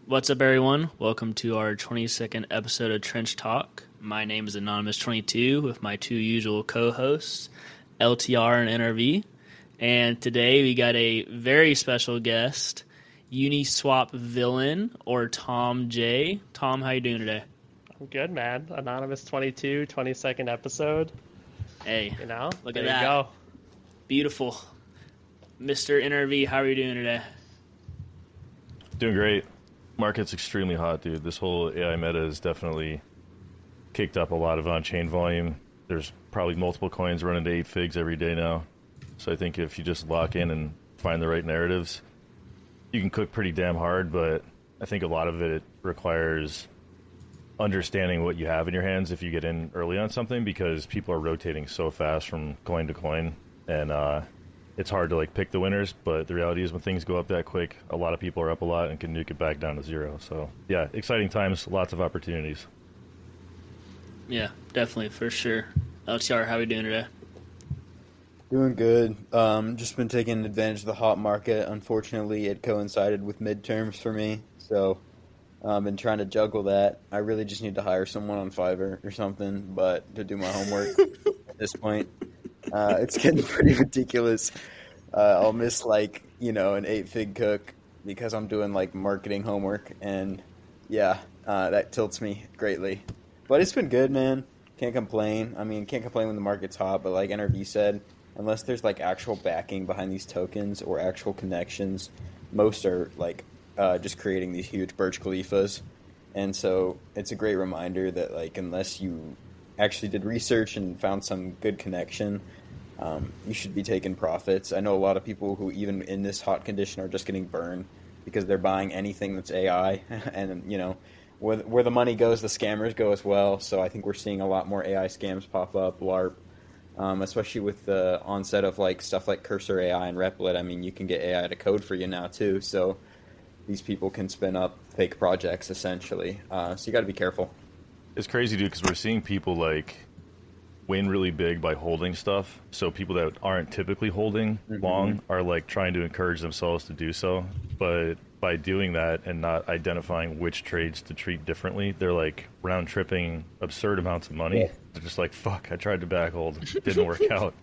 What's up, everyone? Welcome to our 22nd episode of Trench Talk. My name is Anonymous22 with my two usual co-hosts, LTR and NRV. And today we got a very special guest, UniswapVillain or TomJ. Tom, how you doing today? I'm good, man. Anonymous22, 22nd episode. Hey, look at that. You go. Beautiful. Mr. NRV, how are you doing today? Doing great. Market's extremely hot, dude. This whole AI meta has definitely kicked up a lot of on-chain volume. There's probably multiple coins running to 8 figs every day now. So I think if you just lock in and find the right narratives, you can cook pretty damn hard, but I think a lot of it requires understanding what you have in your hands if you get in early on something, because people are rotating so fast from coin to coin, and it's hard to pick the winners. But the reality is when things go up that quick, a lot of people are up a lot and can nuke it back down to zero. So yeah, exciting times, lots of opportunities. Yeah, definitely, for sure. LTR, how are we doing today? Doing good. Just been taking advantage of the hot market. Unfortunately, it coincided with midterms for me, so I've been trying to juggle that. I really just need to hire someone on Fiverr or something, but to do my homework at this point. It's getting pretty ridiculous. I'll miss an 8-fig cook because I'm doing marketing homework, and yeah, that tilts me greatly. But it's been good, man. Can't complain. I mean, can't complain when the market's hot, but like NRV said, unless there's actual backing behind these tokens or actual connections, most are just creating these huge Burj Khalifas. And so it's a great reminder that unless you actually did research and found some good connection, you should be taking profits. I know a lot of people who even in this hot condition are just getting burned because they're buying anything that's AI, and where the money goes, the scammers go as well. So I think we're seeing a lot more AI scams pop up, LARP, especially with the onset of stuff like Cursor AI and Replit. I mean, you can get AI to code for you now too, so these people can spin up fake projects essentially. So you got to be careful. It's crazy, dude, because we're seeing people win really big by holding stuff. So people that aren't typically holding long are trying to encourage themselves to do so. But by doing that and not identifying which trades to treat differently, they're round tripping absurd amounts of money. Yeah. They're just fuck, I tried to back hold, didn't work out.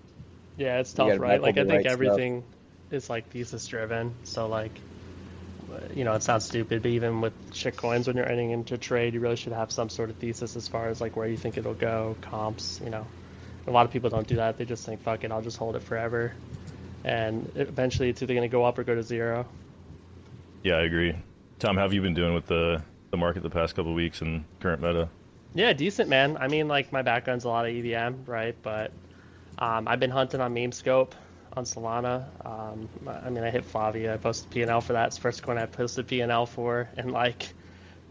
Yeah, it's tough, right? I think everything is thesis driven. So it sounds stupid, but even with shit coins, when you're entering into trade, you really should have some sort of thesis as far as where you think it'll go, comps. A lot of people don't do that. They just think, fuck it, I'll just hold it forever, and eventually it's either going to go up or go to zero. Yeah, I agree. Tom, how have you been doing with the market the past couple of weeks and current meta? Yeah, decent, man. I mean, my background's a lot of EVM, right? But I've been hunting on meme scope on Solana. I hit Flavia. I posted P&L for that. It's the first coin I posted P&L for, and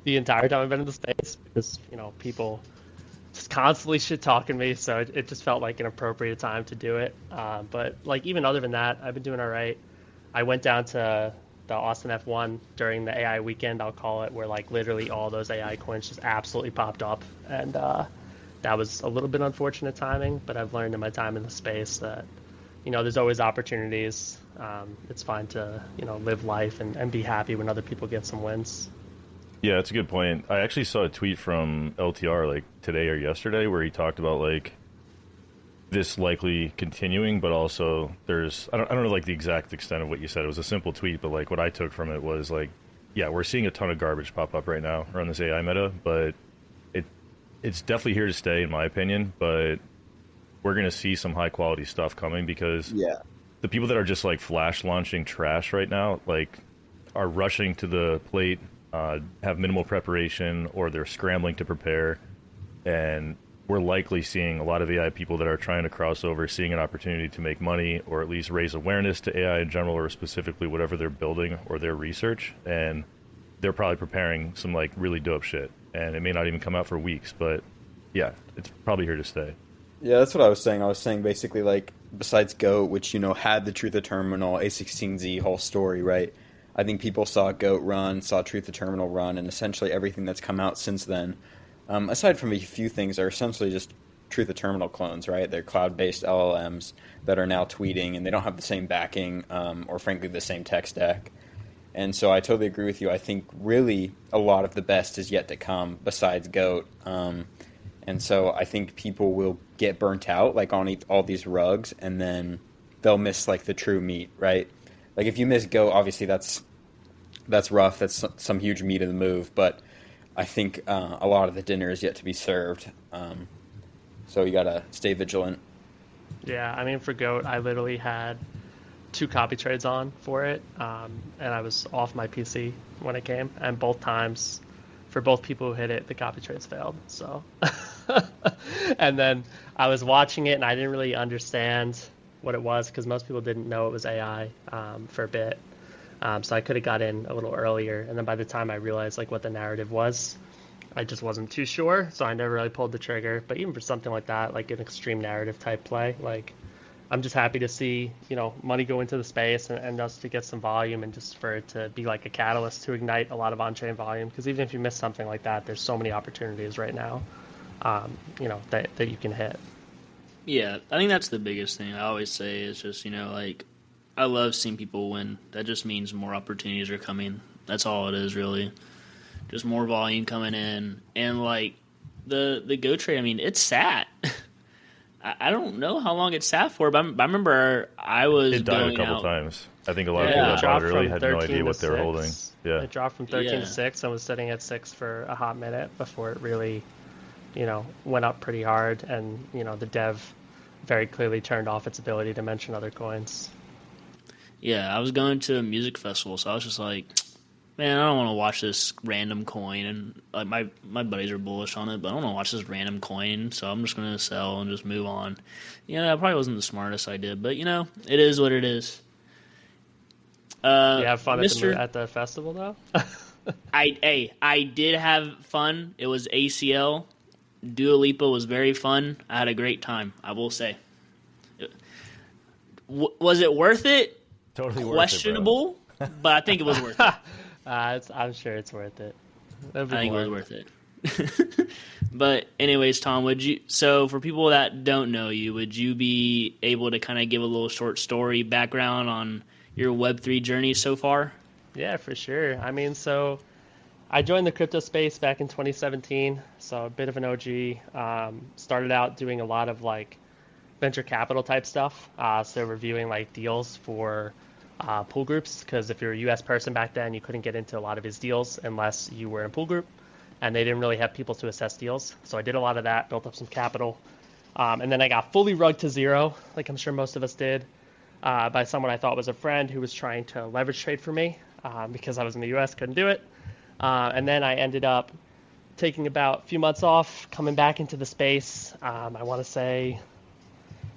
the entire time I've been in the space, because people just constantly shit talking me, so it just felt like an appropriate time to do it. But even other than that, I've been doing all right. I went down to the Austin F1 during the AI weekend, I'll call it, where literally all those AI coins just absolutely popped up, and that was a little bit unfortunate timing. But I've learned in my time in the space that there's always opportunities. It's fine to, live life and be happy when other people get some wins. Yeah, that's a good point. I actually saw a tweet from LTR today or yesterday where he talked about this likely continuing, but also there's I don't know the exact extent of what you said. It was a simple tweet, but what I took from it was yeah, we're seeing a ton of garbage pop up right now around this AI meta, but it's definitely here to stay in my opinion. But we're going to see some high quality stuff coming, because the people that are just flash launching trash right now are rushing to the plate, have minimal preparation, or they're scrambling to prepare, and we're likely seeing a lot of AI people that are trying to cross over, seeing an opportunity to make money or at least raise awareness to AI in general, or specifically whatever they're building or their research, and they're probably preparing some really dope shit, and it may not even come out for weeks, but yeah, it's probably here to stay. Yeah, that's what I was saying. I was saying basically besides GOAT, which had the Truth of Terminal, A16Z whole story, right? I think people saw GOAT run, saw Truth of Terminal run, and essentially everything that's come out since then, aside from a few things, are essentially just Truth of Terminal clones, right? They're cloud-based LLMs that are now tweeting, and they don't have the same backing or frankly the same tech stack. And so I totally agree with you. I think really a lot of the best is yet to come besides GOAT. And so I think people will get burnt out like on all these rugs, and then they'll miss like the true meat, right? Like if you miss GOAT, obviously that's rough. That's some huge meat of the move. But I think a lot of the dinner is yet to be served. So you got to stay vigilant. Yeah, I mean, for GOAT, I literally had 2 copy trades on for it, and I was off my PC when it came, and both times, for both people who hit it, the copy trades failed. So, and then I was watching it, and I didn't really understand what it was because most people didn't know it was AI for a bit. So I could have got in a little earlier, and then by the time I realized like what the narrative was, I just wasn't too sure, so I never really pulled the trigger. But even for something like that, like an extreme narrative type play, like I'm just happy to see, money go into the space and us to get some volume, and just for it to be like a catalyst to ignite a lot of on-chain volume. Because even if you miss something like that, there's so many opportunities right now, that you can hit. Yeah, I think that's the biggest thing I always say is just, like, I love seeing people win. That just means more opportunities are coming. That's all it is, really. Just more volume coming in. And, like, the Go trade, I mean, it's sat. I don't know how long it sat for, but I remember I was It died going a couple out. times. I think a lot of people that bought early had no idea what they were holding. Yeah. It dropped from 13 to 6 and was sitting at 6 for a hot minute before it really, went up pretty hard. And, the dev very clearly turned off its ability to mention other coins. Yeah, I was going to a music festival, so I was just like, man, I don't want to watch this random coin, and like my buddies are bullish on it, but I don't want to watch this random coin, so I'm just going to sell and just move on. That probably wasn't the smartest I did, but it is what it is. You have fun at the festival though? I did have fun. It was ACL. Dua Lipa was very fun. I had a great time, I will say. Was it worth it? Totally questionable, worth it, but I think it was worth it. I'm sure it's worth it. I think it was worth it. But anyways, Tom, so for people that don't know you, would you be able to kind of give a little short story background on your Web3 journey so far? Yeah, for sure. I mean, so I joined the crypto space back in 2017, so a bit of an OG. Started out doing a lot of like venture capital type stuff, so reviewing like deals for pool groups, because if you're a US person back then, you couldn't get into a lot of his deals unless you were in a pool group, and they didn't really have people to assess deals. So I did a lot of that, built up some capital, and then I got fully rugged to zero, like I'm sure most of us did, by someone I thought was a friend who was trying to leverage trade for me, because I was in the US, couldn't do it. And then I ended up taking about a few months off, coming back into the space, I want to say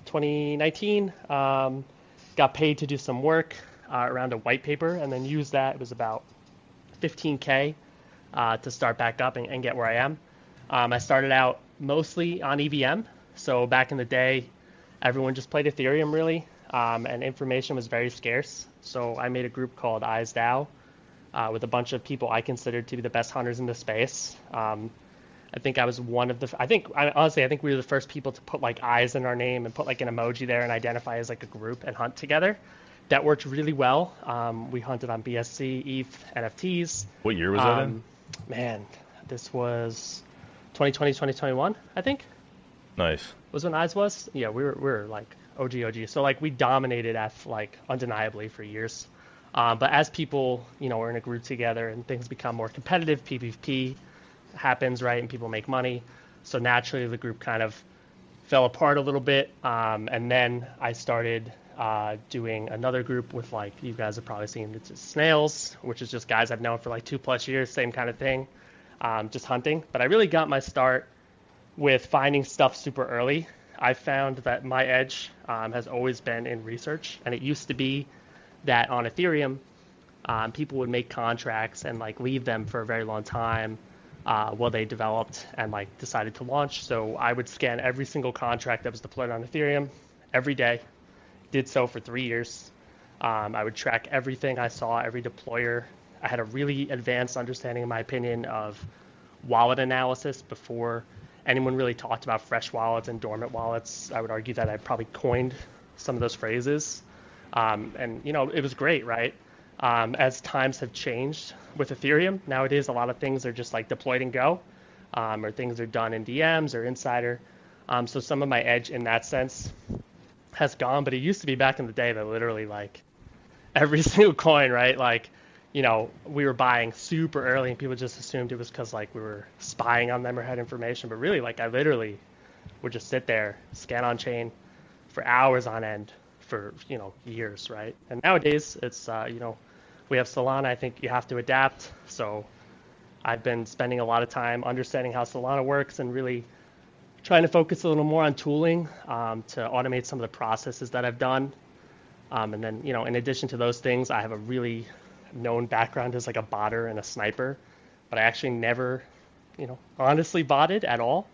2019, got paid to do some work around a white paper, and then used that. It was about $15K to start back up and get where I am. I started out mostly on EVM. So back in the day, everyone just played Ethereum really, and information was very scarce. So I made a group called Eyes DAO with a bunch of people I considered to be the best hunters in the space. I think I was one of the, I think we were the first people to put like eyes in our name and put like an emoji there and identify as like a group and hunt together. That worked really well. We hunted on BSC, ETH, NFTs. What year was that in? Man, this was 2020, 2021, I think. Nice. Was when Eyes was? Yeah, we were like OG. So like we dominated ETH like undeniably for years. But as people, we're in a group together and things become more competitive, PvP happens, right, and people make money, so naturally the group kind of fell apart a little bit, and then I started doing another group with, like, you guys have probably seen, it's Snails, which is just guys I've known for like 2+ years, same kind of thing, just hunting. But I really got my start with finding stuff super early. I found that my edge has always been in research, and it used to be that on Ethereum, people would make contracts and like leave them for a very long time while they developed and like decided to launch. So I would scan every single contract that was deployed on Ethereum every day. Did so for 3 years. I would track everything I saw, every deployer. I had a really advanced understanding, in my opinion, of wallet analysis before anyone really talked about fresh wallets and dormant wallets. I would argue that I probably coined some of those phrases. And it was great, right? as times have changed with Ethereum. Nowadays, a lot of things are just like deployed and go, or things are done in DMs or Insider. So some of my edge in that sense has gone, but it used to be back in the day that literally like every single coin, right? Like, we were buying super early and people just assumed it was because like we were spying on them or had information. But really, like I literally would just sit there, scan on chain for hours on end for, years, right? And nowadays it's, we have Solana. I think you have to adapt. So I've been spending a lot of time understanding how Solana works and really trying to focus a little more on tooling to automate some of the processes that I've done. And then, in addition to those things, I have a really known background as like a botter and a sniper, but I actually never, honestly botted at all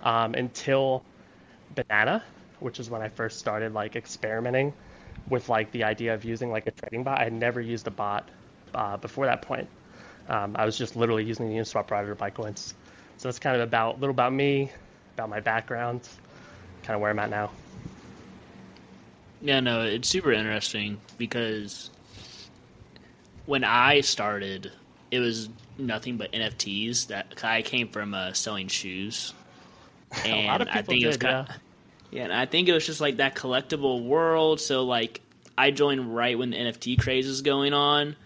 until Banana, which is when I first started like experimenting with like the idea of using like a trading bot. I had never used a bot before that point. I was just literally using the Uniswap router to buy coins. So that's kind of a little about me, about my background, kind of where I'm at now. Yeah, no, it's super interesting because when I started, it was nothing but NFTs. That I came from selling shoes, and a lot of people did, yeah, and I think it was just like that collectible world. So like, I joined right when the NFT craze was going on.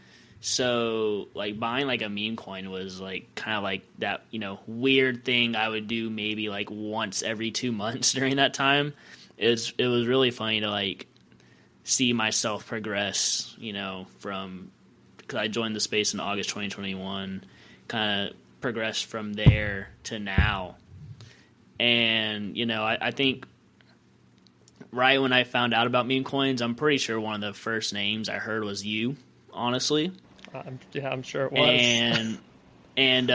So like buying like a meme coin was like kind of like that, weird thing I would do maybe like once every 2 months during that time. It was really funny to like see myself progress, from, because I joined the space in August 2021, kind of progressed from there to now. And, I think right when I found out about meme coins, I'm pretty sure one of the first names I heard was you, honestly. I'm sure it was. And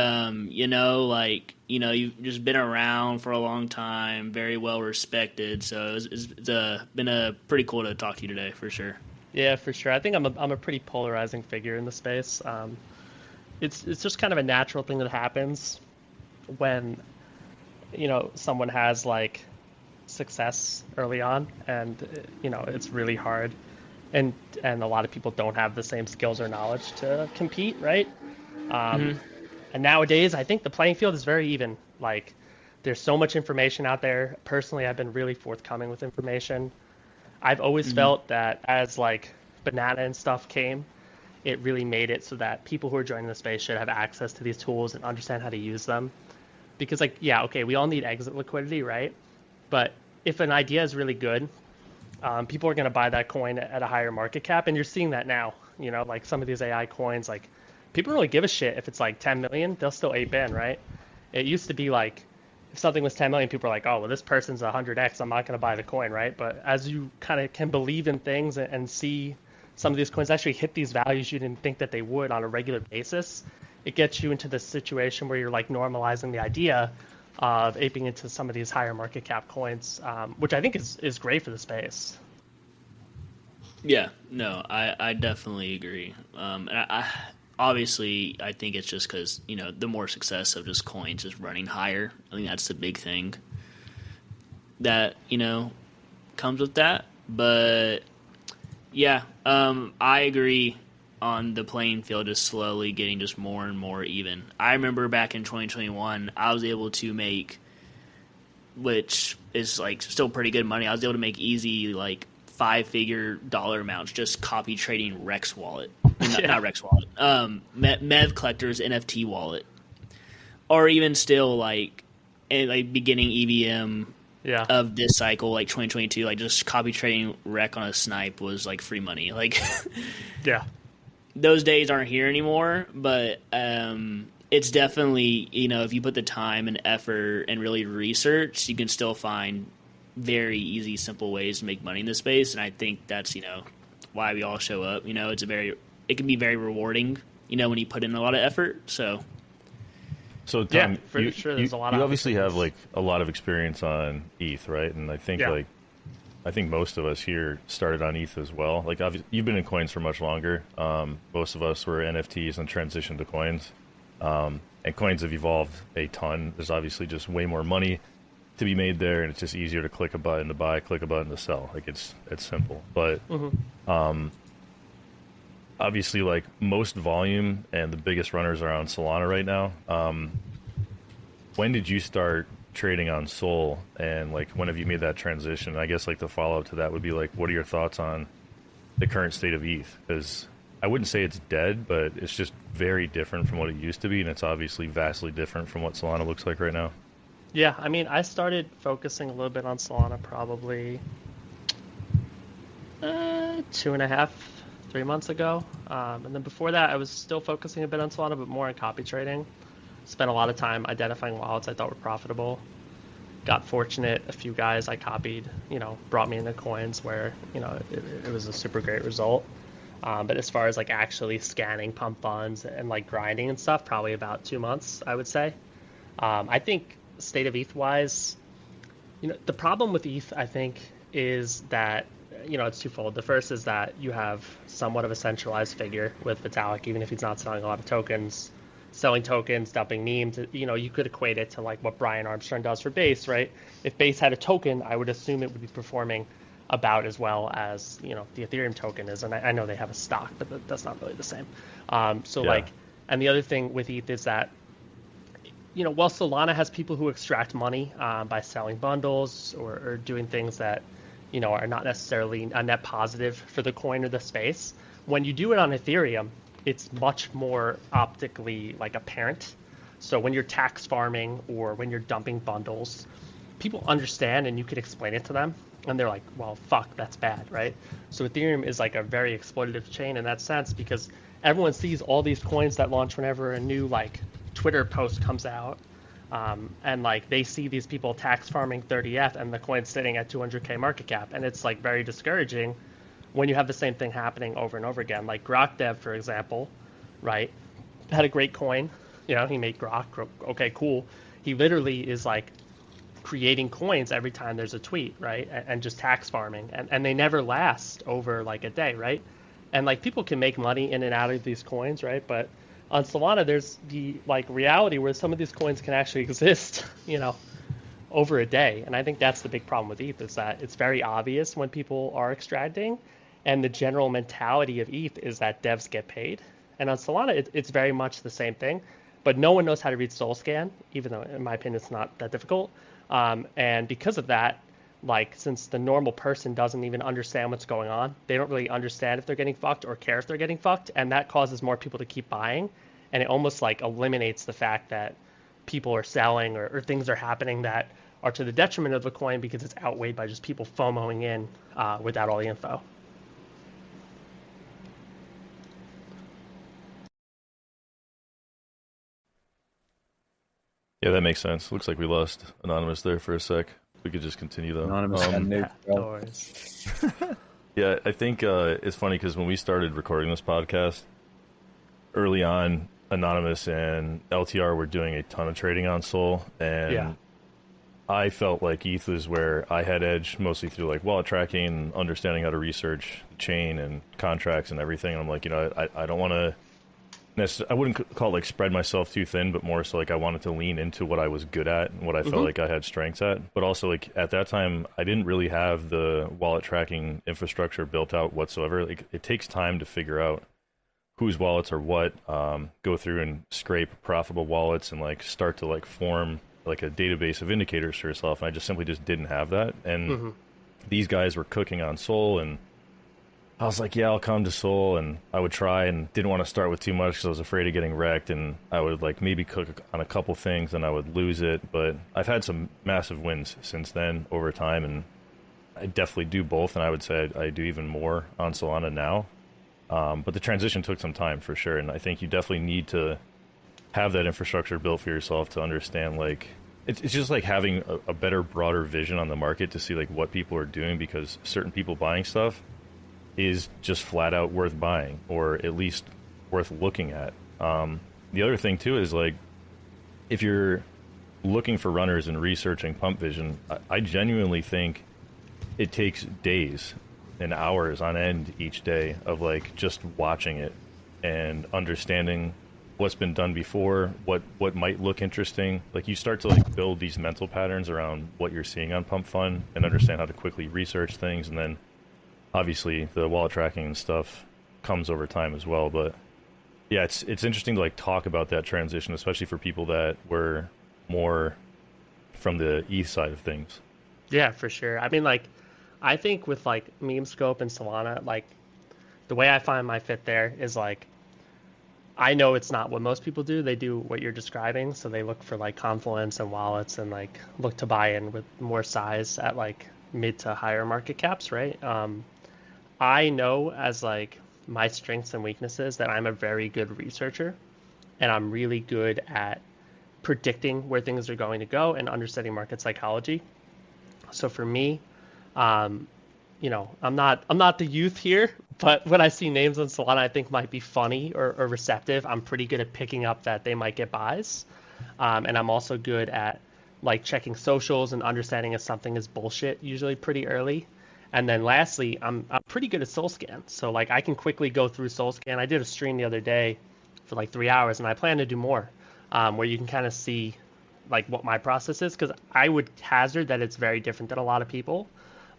you've just been around for a long time, very well respected. So it's been pretty cool to talk to you today, for sure. Yeah, for sure. I think I'm a pretty polarizing figure in the space. It's just kind of a natural thing that happens when, someone has like success early on, and it's really hard, and a lot of people don't have the same skills or knowledge to compete, right? And nowadays, I think the playing field is very even. Like, there's so much information out there. Personally, I've been really forthcoming with information. I've always felt that as like Banana and stuff came, it really made it so that people who are joining the space should have access to these tools and understand how to use them. Because like, yeah, okay, we all need exit liquidity, right? But if an idea is really good, people are going to buy that coin at a higher market cap. And you're seeing that now, like some of these AI coins, like people don't really give a shit if it's like 10 million, they'll still ape in, right? It used to be like, if something was 10 million, people are like, oh, well, this person's 100x, I'm not going to buy the coin, right? But as you kind of can believe in things and see some of these coins actually hit these values you didn't think that they would on a regular basis, it gets you into this situation where you're like normalizing the idea of aping into some of these higher market cap coins, which I think is great for the space. Yeah, no, I definitely agree. And I obviously, I think it's just because, the more success of just coins is running higher. I think that's the big thing that, comes with that. But, yeah, I agree on the playing field just slowly getting just more and more even. I remember back in 2021, I was able to make, which is, like, still pretty good money, I was able to make easy, like, 5-figure dollar amounts just copy trading Rex wallet. Not Rex wallet. Mev Collector's NFT wallet. Or even still like beginning EVM of this cycle, like 2022, like just copy trading Rec on a snipe was like free money. Like yeah. Those days aren't here anymore, but it's definitely, if you put the time and effort and really research, you can still find very easy, simple ways to make money in this space. And I think that's, why we all show up. It can be very rewarding, when you put in a lot of effort. So Tom, yeah, for sure, there's a lot. You obviously have like a lot of experience on ETH, right? And I think I think most of us here started on ETH as well. Like you've been in coins for much longer. Most of us were NFTs and transitioned to coins. And coins have evolved a ton. There's obviously just way more money to be made there, and it's just easier to click a button to buy, click a button to sell. Like it's simple. But obviously like most volume and the biggest runners are on Solana right now. When did you start trading on Sol, and like when have you made that transition? I guess like the follow up to that would be like, what are your thoughts on the current state of ETH? Because I wouldn't say it's dead, but it's just very different from what it used to be, and it's obviously vastly different from what Solana looks like right now. Yeah, I mean, I started focusing a little bit on Solana probably 2.5, 3 months ago. And then before that, I was still focusing a bit on Solana, but more on copy trading. Spent a lot of time identifying wallets I thought were profitable. Got fortunate, a few guys I copied, brought me into coins where, it was a super great result. But as far as like actually scanning pump funds and like grinding and stuff, probably about 2 months, I would say. I think state of ETH wise, the problem with ETH, I think, is that, it's twofold. The first is that you have somewhat of a centralized figure with Vitalik, even if he's not selling a lot of tokens, selling tokens, dumping memes. You could equate it to like what Brian Armstrong does for Base, right? If Base had a token, I would assume it would be performing about as well as, the Ethereum token is. And I know they have a stock, but that's not really the same. And the other thing with ETH is that, while Solana has people who extract money by selling bundles or doing things that, are not necessarily a net positive for the coin or the space, when you do it on Ethereum, it's much more optically like apparent. So when you're tax farming or when you're dumping bundles, people understand and you can explain it to them. And they're like, well, fuck, that's bad, right? So Ethereum is like a very exploitative chain in that sense because everyone sees all these coins that launch whenever a new like Twitter post comes out. And like they see these people tax farming 30F and the coin's sitting at 200K market cap. And it's like very discouraging when you have the same thing happening over and over again. Like Grok Dev, for example, right, had a great coin. He made Grok. Okay, cool. He literally is like creating coins every time there's a tweet, right? And just tax farming. And they never last over like a day, right? And like people can make money in and out of these coins, right? But on Solana, there's the like reality where some of these coins can actually exist, over a day. And I think that's the big problem with ETH is that it's very obvious when people are extracting, and the general mentality of ETH is that devs get paid. And on Solana, it's very much the same thing, but no one knows how to read SolScan, even though in my opinion it's not that difficult. And because of that, like since the normal person doesn't even understand what's going on, they don't really understand if they're getting fucked or care if they're getting fucked, and that causes more people to keep buying, and it almost like eliminates the fact that people are selling or things are happening that are to the detriment of the coin because it's outweighed by just people FOMOing in without all the info. Yeah, that makes sense. Looks like we lost Anonymous there for a sec. We could just continue though. Anonymous Yeah, I think it's funny because when we started recording this podcast, early on, Anonymous and LTR were doing a ton of trading on Sol, and I felt like ETH was where I had edge, mostly through like wallet tracking and understanding how to research the chain and contracts and everything. And I'm like, I don't want to I wouldn't call it like spread myself too thin, but more so like I wanted to lean into what I was good at and what I felt like I had strengths at. But also like at that time, I didn't really have the wallet tracking infrastructure built out whatsoever. Like it takes time to figure out whose wallets are what, go through and scrape profitable wallets and like start to like form like a database of indicators for yourself. And I just simply didn't have that. And these guys were cooking on Sol, and I was like, yeah, I'll come to Sol, and I would try, and didn't want to start with too much because I was afraid of getting wrecked, and I would like maybe cook on a couple things and I would lose it. But I've had some massive wins since then over time, and I definitely do both, and I would say I do even more on Solana now. But the transition took some time for sure, and I think you definitely need to have that infrastructure built for yourself to understand like it's just like having a better, broader vision on the market to see like what people are doing, because certain people buying stuff is just flat out worth buying, or at least worth looking at. The other thing too is like if you're looking for runners and researching pump vision, I genuinely think it takes days and hours on end each day of like just watching it and understanding what's been done before, what might look interesting. Like you start to like build these mental patterns around what you're seeing on Pump Fun and understand how to quickly research things. And then obviously the wallet tracking and stuff comes over time as well. But yeah, it's interesting to like talk about that transition, especially for people that were more from the ETH side of things. Yeah, for sure. I mean, like, I think with like meme scope and Solana, like the way I find my fit there is like I know it's not what most people do. They do what you're describing, so they look for like confluence and wallets and like look to buy in with more size at like mid to higher market caps, right? I know as like my strengths and weaknesses that I'm a very good researcher, and I'm really good at predicting where things are going to go and understanding market psychology. So for me, you know, I'm not the youth here, but when I see names on Solana I think might be funny or receptive, I'm pretty good at picking up that they might get buys. And I'm also good at like checking socials and understanding if something is bullshit usually pretty early. And then lastly, I'm pretty good at SoulScan. So like I can quickly go through SoulScan. I did a stream the other day for like 3 hours, and I plan to do more, where you can kind of see like what my process is, because I would hazard that it's very different than a lot of people.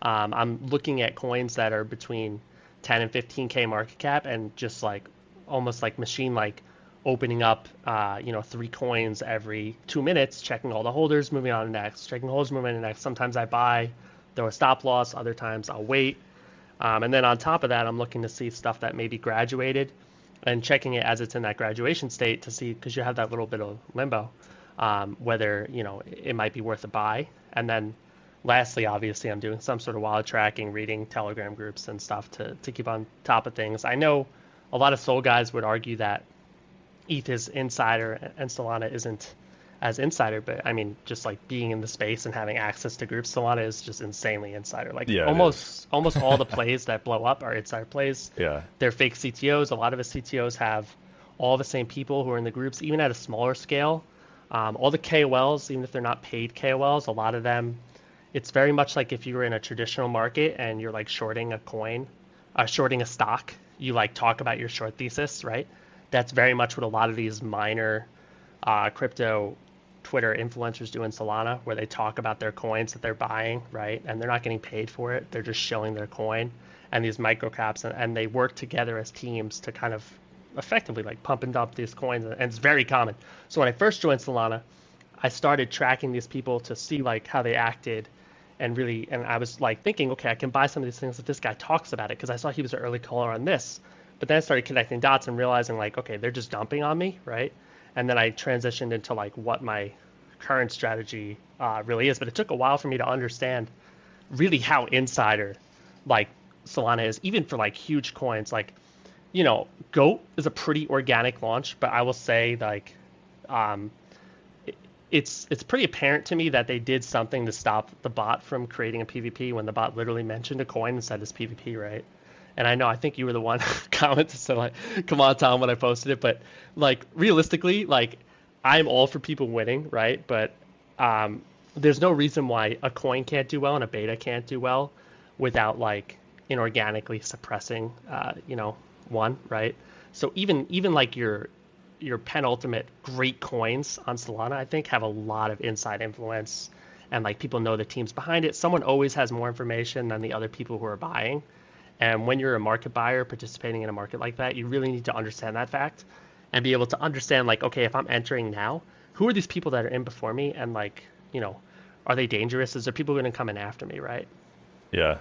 I'm looking at coins that are between 10 and 15K market cap, and just like almost like machine like opening up, 3 coins every 2 minutes, checking all the holders, moving on to next, checking holders, moving on to next. Sometimes I buy, throw a stop loss. Other times I'll wait. And then on top of that, I'm looking to see stuff that maybe graduated and checking it as it's in that graduation state to see, because you have that little bit of limbo, whether, it might be worth a buy. And then lastly, obviously, I'm doing some sort of wallet tracking, reading Telegram groups and stuff to keep on top of things. I know a lot of Sol guys would argue that ETH is insider and Solana isn't as insider, but I mean, just like being in the space and having access to groups, Solana is just insanely insider. Like almost all the plays that blow up are insider plays. Yeah, they're fake CTOs. A lot of the CTOs have all the same people who are in the groups, even at a smaller scale. All the KOLs, even if they're not paid KOLs, a lot of them, it's very much like if you were in a traditional market and you're like shorting a coin, shorting a stock, you like talk about your short thesis, right? That's very much what a lot of these minor crypto Twitter influencers do in Solana, where they talk about their coins that they're buying, right? And they're not getting paid for it. They're just showing their coin and these microcaps, and they work together as teams to kind of effectively like pump and dump these coins. And it's very common. So when I first joined Solana, I started tracking these people to see like how they acted, and I was like thinking, okay, I can buy some of these things if this guy talks about it, because I saw he was an early caller on this. But then I started connecting dots and realizing like, okay, they're just dumping on me, right? And then I transitioned into like what my current strategy really is. But it took a while for me to understand really how insider like Solana is, even for like huge coins. Like, GOAT is a pretty organic launch, but I will say like it's pretty apparent to me that they did something to stop the bot from creating a PvP when the bot literally mentioned a coin and said it's PvP, right? And I think you were the one comment to say like, come on, Tom, when I posted it. But like realistically, like I'm all for people winning, right? But there's no reason why a coin can't do well and a beta can't do well without like inorganically suppressing, one, right? So even like your penultimate great coins on Solana, I think, have a lot of inside influence, and like people know the teams behind it. Someone always has more information than the other people who are buying. And when you're a market buyer participating in a market like that, you really need to understand that fact and be able to understand like, okay, if I'm entering now, who are these people that are in before me? And like, are they dangerous? Is there people going to come in after me, right? Yeah.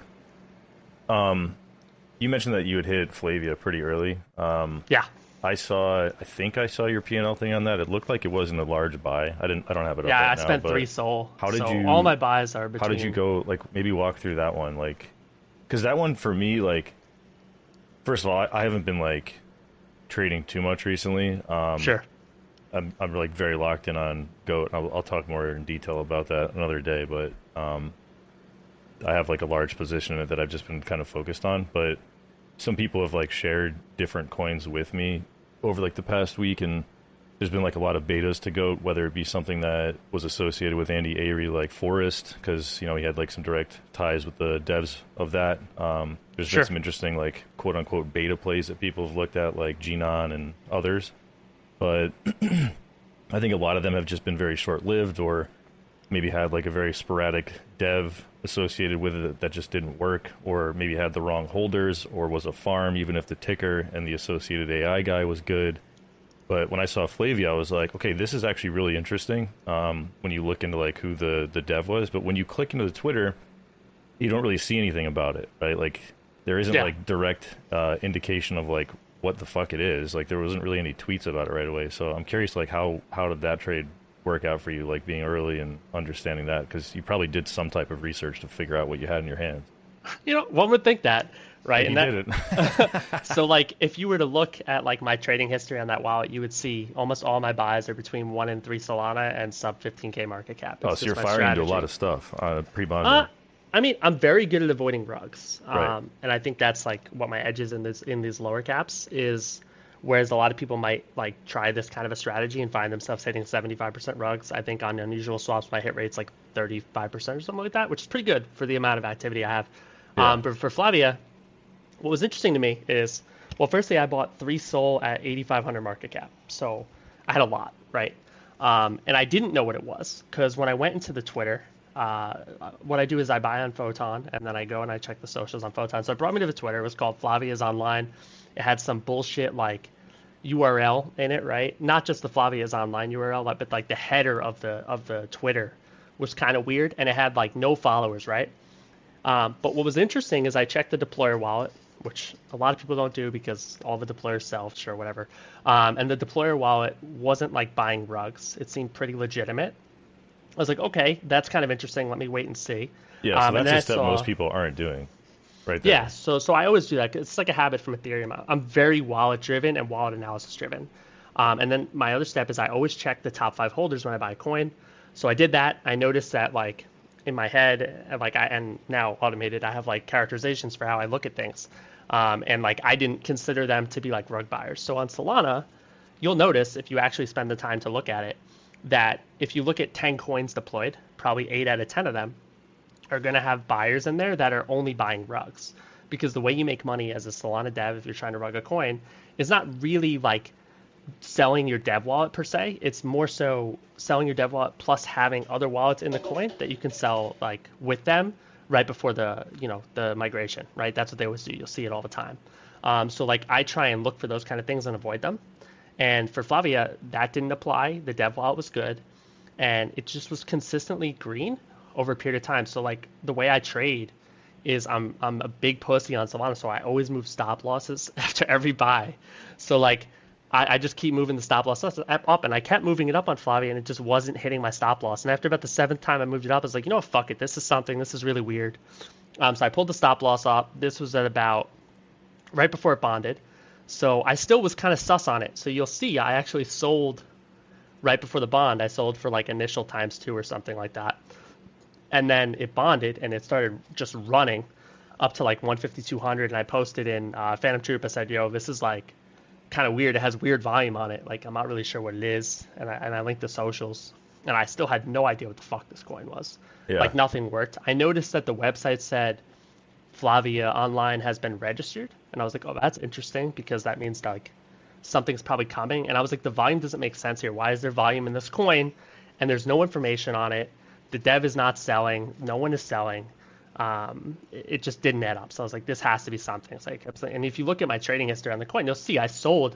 You mentioned that you had hit Flavia pretty early. Yeah. I think I saw your P&L thing on that. It looked like it wasn't a large buy. I don't have it up yeah, right I now, spent but 3 Sol. How did you? All my buys are between. How did you go? Like, maybe walk through that one, like, because that one for me, like, first of all, I haven't been like trading too much recently. Sure. I'm like very locked in on GOAT. I'll talk more in detail about that another day, but I have like a large position in it that I've just been kind of focused on. But some people have like shared different coins with me over like the past week, and there's been like a lot of betas to GOAT, whether it be something that was associated with Andy Avery, like Forest, because he had like some direct ties with the devs of that. There's been some interesting like quote unquote beta plays that people have looked at, like Genon and others, but I think a lot of them have just been very short lived, or maybe had like a very sporadic dev associated with it that just didn't work, or maybe had the wrong holders, or was a farm, even if the ticker and the associated AI guy was good. But when I saw Flavia, I was like, okay, this is actually really interesting when you look into like who the dev was. But when you click into the Twitter, you don't really see anything about it, right? Like there isn't like direct indication of like what the fuck it is. Like there wasn't really any tweets about it right away. So I'm curious, like how did that trade work out for you, like being early and understanding that? Because you probably did some type of research to figure out what you had in your hands. You know, one would think that, right? And and you that, didn't. So like if you were to look at like my trading history on that wallet, you would see almost all my buys are between 1 and 3 Solana and sub 15k market cap. Oh, It's so you're just my firing into a strategy. lot of stuff pre-bonding. I mean, I'm very good at avoiding rugs, Right. and I think that's like what my edge is in these lower caps is. Whereas a lot of people might like try this kind of a strategy and find themselves hitting 75% rugs. I think on unusual swaps, my hit rate's like 35% or something like that, which is pretty good for the amount of activity I have. Yeah. But for Flavia, what was interesting to me is, well, firstly, I bought 3 Sol at 8,500 market cap. So I had a lot, right? And I didn't know what it was because when I went into the Twitter, what I do is I buy on Photon and then I go and I check the socials on Photon. So it brought me to the Twitter. It was called Flavia's Online. It had some bullshit like URL in it, right? Not just the Flavia's Online URL, but like the header of the Twitter was kind of weird, and it had like no followers, right? But what was interesting is I checked the deployer wallet, which a lot of people don't do because all the deployers sell, sure, whatever. And the deployer wallet wasn't like buying rugs. It seemed pretty legitimate. I was like, okay, that's kind of interesting. Let me wait and see. Yeah, so and that's then a step most people aren't doing. Right there. Yeah, so I always do that. It's like a habit from Ethereum. I'm very wallet driven and wallet analysis driven. And then my other step is I always check the top 5 holders when I buy a coin. So I did that. I noticed that like in my head, like and now automated, I have like characterizations for how I look at things. And like I didn't consider them to be like rug buyers. So on Solana, you'll notice if you actually spend the time to look at it, that if you look at 10 coins deployed, probably 8 out of 10 of them are going to have buyers in there that are only buying rugs, because the way you make money as a Solana dev, if you're trying to rug a coin, is not really like selling your dev wallet per se. It's more so selling your dev wallet plus having other wallets in the coin that you can sell like with them right before the migration, right? That's what they always do. You'll see it all the time. So like I try and look for those kind of things and avoid them. And for Flavia, that didn't apply. The dev wallet was good, and it just was consistently green over a period of time. So like the way I trade is I'm a big pussy on Solana, so I always move stop losses after every buy. So like I just keep moving the stop loss up, and I kept moving it up on Flavia, and it just wasn't hitting my stop loss. And after about the 7th time I moved it up, I was like, you know what, fuck it, this is really weird. So I pulled the stop loss up. This was at about right before it bonded. So I still was kind of sus on it. So you'll see I actually sold right before the bond. I sold for like initial ×2 or something like that. And then it bonded and it started just running up to like 150, 200. And I posted in Phantom Troop. I said, yo, this is like kind of weird. It has weird volume on it. Like I'm not really sure what it is. And I linked the socials. And I still had no idea what the fuck this coin was. Yeah. Like nothing worked. I noticed that the website said Flavia Online has been registered. And I was like, oh, that's interesting, because that means like something's probably coming. And I was like, the volume doesn't make sense here. Why is there volume in this coin? And there's no information on it. The dev is not selling. No one is selling. It just didn't add up. So I was like, this has to be something. It's like, and if you look at my trading history on the coin, you'll see I sold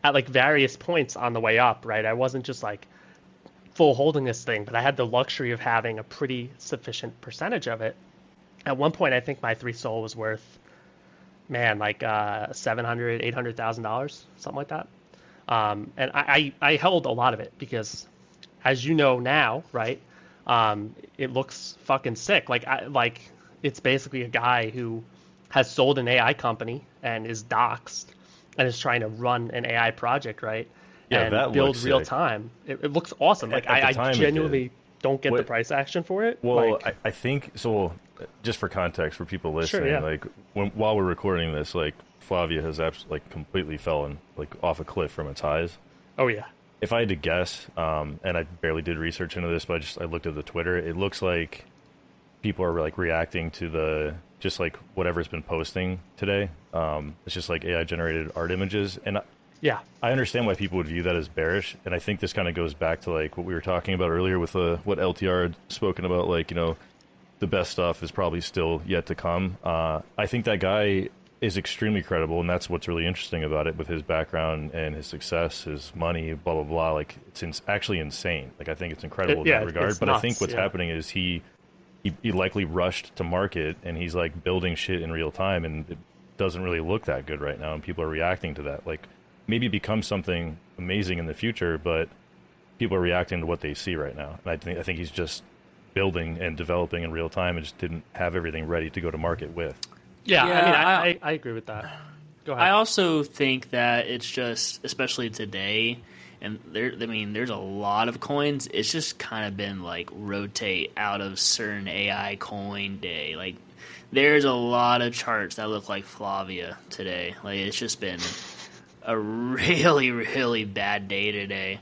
at like various points on the way up, right? I wasn't just like full holding this thing, but I had the luxury of having a pretty sufficient percentage of it. At one point, I think my 3 Sol was worth, man, like $700,000, $800,000, something like that. And I held a lot of it because, as you know now, right? It looks fucking sick. Like it's basically a guy who has sold an AI company and is doxxed and is trying to run an AI project, right? Yeah, and that build looks real sick. time. It looks awesome. Like At the time I it genuinely don't get the What- price action for it. Well, like, I think so. Just for context for people listening, Sure, yeah. like while we're recording this, like Flavia has absolutely like completely fallen like off a cliff from its highs. oh yeah, If I had to guess, and I barely did research into this, but I looked at the Twitter. It looks like people are like reacting to the just like whatever's been posting today. It's just like AI generated art images, and yeah, I understand why people would view that as bearish. And I think this kind of goes back to like what we were talking about earlier with what LTR had spoken about, like the best stuff is probably still yet to come. I think that guy is extremely credible, and that's what's really interesting about it with his background and his success, his money, blah, blah, blah. Like, it's actually insane. Like, I think it's incredible in that regard. But nuts, I think what's happening is he likely rushed to market, and he's, like, building shit in real time, and it doesn't really look that good right now, and people are reacting to that. Like, maybe it becomes something amazing in the future, but people are reacting to what they see right now. And I think he's just building and developing in real time and just didn't have everything ready to go to market with. Yeah, I mean, I agree with that. Go ahead. I also think that it's just, especially today, and there's a lot of coins. It's just kind of been like rotate out of certain AI coin day. Like, there's a lot of charts that look like Flavia today. Like, it's just been a really, really bad day today.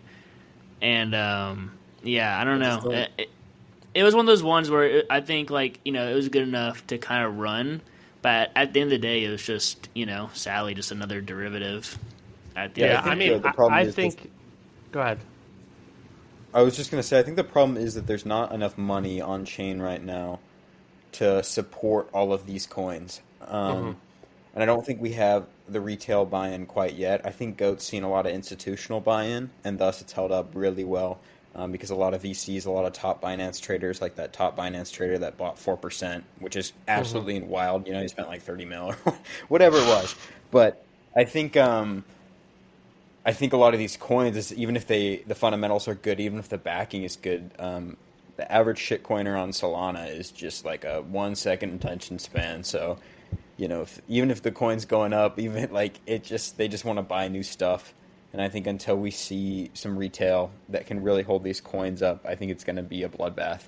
And I don't know. It was one of those ones where I think, like, it was good enough to kind of run, but at the end of the day, it was just, sadly, just another derivative. At the end. I think. Go ahead. I was just going to say, I think the problem is that there's not enough money on chain right now to support all of these coins. And I don't think we have the retail buy-in quite yet. I think GOAT's seen a lot of institutional buy-in, and thus it's held up really well. Because a lot of VCs, a lot of top Binance traders, like that top Binance trader that bought 4%, which is absolutely wild. He spent like 30 mil or whatever it was. But I think a lot of these coins, is even if the fundamentals are good, even if the backing is good, the average shitcoiner on Solana is just like a 1 second attention span. So, even if the coin's going up, even like they just want to buy new stuff. And I think until we see some retail that can really hold these coins up, I think it's going to be a bloodbath.